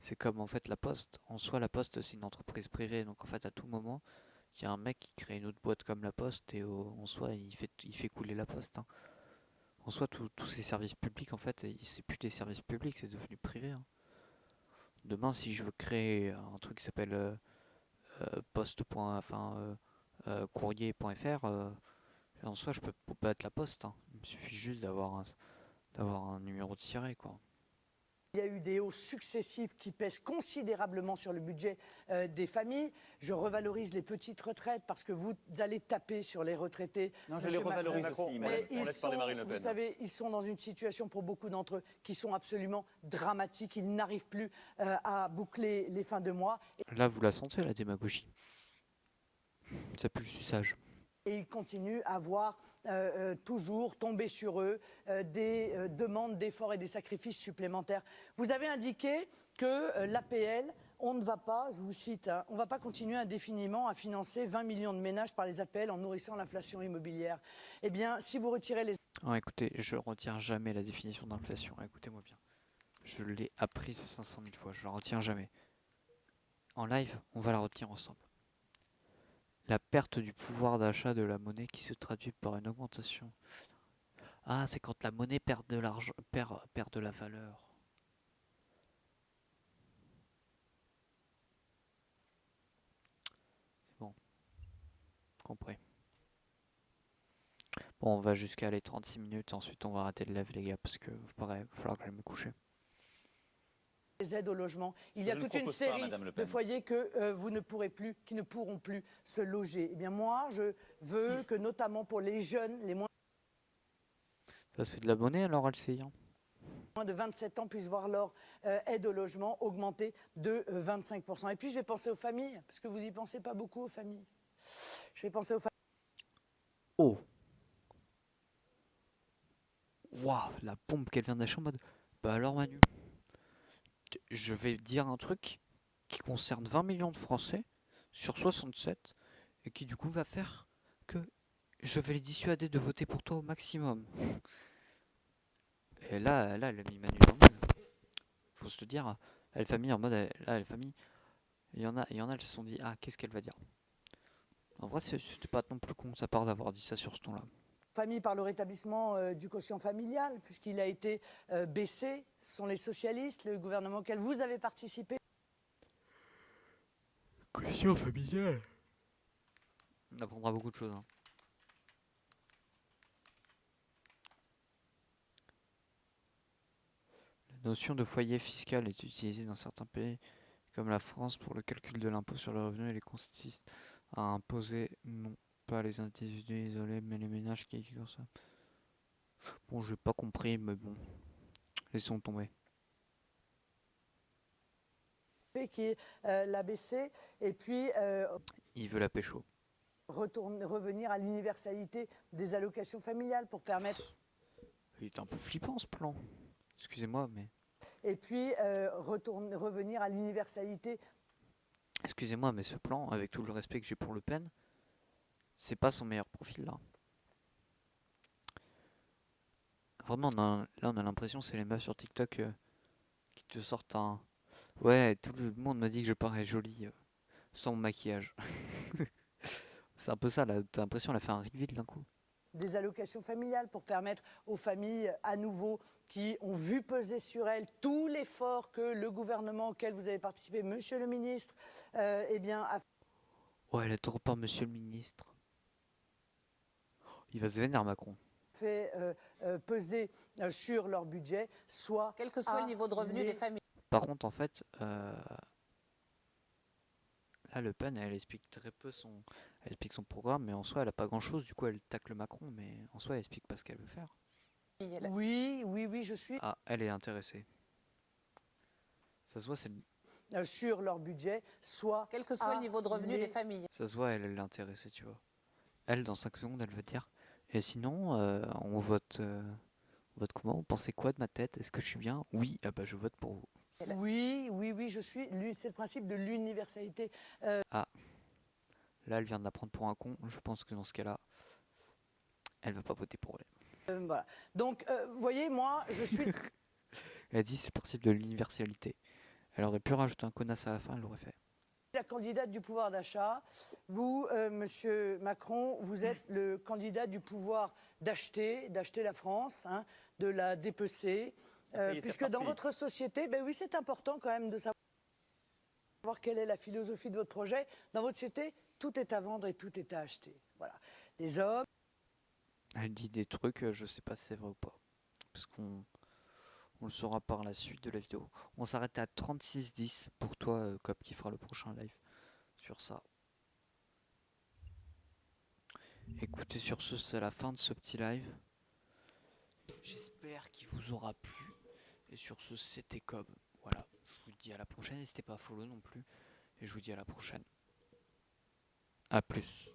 C'est comme en fait la Poste. En soi, la Poste, c'est une entreprise privée, donc en fait, à tout moment, il y a un mec qui crée une autre boîte comme la Poste et en soi, il fait couler la Poste, hein. En soi, tous ces services publics, en fait, c'est plus des services publics, c'est devenu privé, hein. Demain, si je veux créer un truc qui s'appelle courrier.fr, en soi, je peux pas être la Poste, hein. Il me suffit juste d'avoir un numéro de siret, quoi. Il y a eu des hausses successives qui pèsent considérablement sur le budget des familles. Je revalorise les petites retraites parce que vous allez taper sur les retraités. Non, je les revalorise aussi. Mais On laisse parler Marine Le Pen. vous savez, ils sont dans une situation pour beaucoup d'entre eux qui sont absolument dramatiques. Ils n'arrivent plus à boucler les fins de mois. Là, vous la sentez, la démagogie. Ça pue le suçage. Et ils continuent à voir toujours tomber sur eux des demandes d'efforts et des sacrifices supplémentaires. Vous avez indiqué que l'APL, on ne va pas, je vous cite, hein, on ne va pas continuer indéfiniment à financer 20 millions de ménages par les APL en nourrissant l'inflation immobilière. Eh bien, si vous retirez les... Ah, écoutez, je retiens jamais la définition d'inflation. Écoutez-moi bien. Je l'ai apprise 500 000 fois, je la retiens jamais. En live, on va la retenir ensemble. La perte du pouvoir d'achat de la monnaie qui se traduit par une augmentation. Ah, c'est quand la monnaie perd de l'argent, perd de la valeur. C'est bon. Compris. Bon, on va jusqu'à les 36 minutes, ensuite on va arrêter le live, les gars, parce que pareil, il va falloir que je me couche. Les aides au logement. Il y a Je ne toute une propose pas, série Madame Le de Pen. foyers que vous ne pourrez plus, qui ne pourront plus se loger. Eh bien, moi, je veux que, notamment pour les jeunes, les moins Ça se fait de la monnaie alors, LCI, hein. de 27 ans puissent voir leur aide au logement augmenter de 25%. Et puis, je vais penser aux familles, parce que vous n'y pensez pas beaucoup aux familles. Je vais penser aux familles. Oh! Waouh, la pompe qu'elle vient d'acheter en mode. Bah alors, Manu, je vais dire un truc qui concerne 20 millions de Français sur 67 et qui du coup va faire que je vais les dissuader de voter pour toi au maximum. Et là elle a mis Manu dans le mal. Faut se le dire, elle famille en mode, elle famille, il y en a, elles se sont dit, ah, qu'est-ce qu'elle va dire. En vrai, c'était pas non plus con de sa part d'avoir dit ça sur ce ton-là. Famille par le rétablissement du quotient familial, puisqu'il a été baissé. Ce sont les socialistes, le gouvernement auquel vous avez participé. Quotient familial. On apprendra beaucoup de choses, hein. La notion de foyer fiscal est utilisée dans certains pays, comme la France, pour le calcul de l'impôt sur le revenu. Elle consiste à imposer non pas les individus isolés, mais les ménages qui consomment. Bon, j'ai pas compris, mais bon, laissons tomber. qui est l'ABC, et puis Il veut la pécho. revenir à l'universalité des allocations familiales pour permettre, Il est un peu flippant ce plan. Excusez-moi, mais. et puis revenir à l'universalité. Excusez-moi, mais ce plan, avec tout le respect que j'ai pour Le Pen, c'est pas son meilleur profil là. Vraiment, là on a l'impression que c'est les meufs sur TikTok qui te sortent un. Ouais, tout le monde me dit que je parais jolie sans mon maquillage. C'est un peu ça là, t'as l'impression qu'elle a fait un reveal d'un coup. Des allocations familiales pour permettre aux familles à nouveau qui ont vu peser sur elles tout l'effort que le gouvernement auquel vous avez participé, monsieur le ministre, eh bien, a Ouais, elle est trop pas monsieur le ministre. Il va se vénérer Macron. fait peser sur leur budget, soit Quel que soit le niveau de revenu des familles. Par contre, en fait, là, Le Pen, elle explique très peu elle explique son programme, mais en soi, elle a pas grand-chose. Du coup, elle tacle Macron, mais en soi, elle explique pas ce qu'elle veut faire. Oui, je suis Ah, elle est intéressée. Ça se voit, sur leur budget, soit Quel que soit le niveau de revenu des familles. ça se voit, elle est intéressée, tu vois. Elle, dans 5 secondes, elle va dire. Et sinon, on vote comment? Vous pensez quoi de ma tête? Est-ce que je suis bien? Oui, ah bah je vote pour vous. Oui, je suis. C'est le principe de l'universalité. Ah, là, elle vient de la prendre pour un con. Je pense que dans ce cas-là, elle va pas voter pour elle. Voilà. Donc, vous voyez, moi, je suis Elle a dit c'est le principe de l'universalité. Elle aurait pu rajouter un connasse à la fin, elle l'aurait fait. la candidate du pouvoir d'achat. Vous, monsieur Macron, vous êtes le candidat du pouvoir d'acheter la France, hein, de la dépecer. Ça y est, c'est Puisque dans reparti. votre société, ben oui, c'est important quand même de savoir quelle est la philosophie de votre projet. Dans votre société, tout est à vendre et tout est à acheter. Voilà. Les hommes. Elle dit des trucs, je sais pas si c'est vrai ou pas. Parce qu'on le saura par la suite de la vidéo. On s'arrête à 36-10 pour toi, Cop, qui fera le prochain live sur ça. Écoutez, sur ce, c'est la fin de ce petit live. J'espère qu'il vous aura plu. Et sur ce, c'était Cobb. Voilà, je vous dis à la prochaine. N'hésitez pas à follow non plus. Et je vous dis à la prochaine. A plus.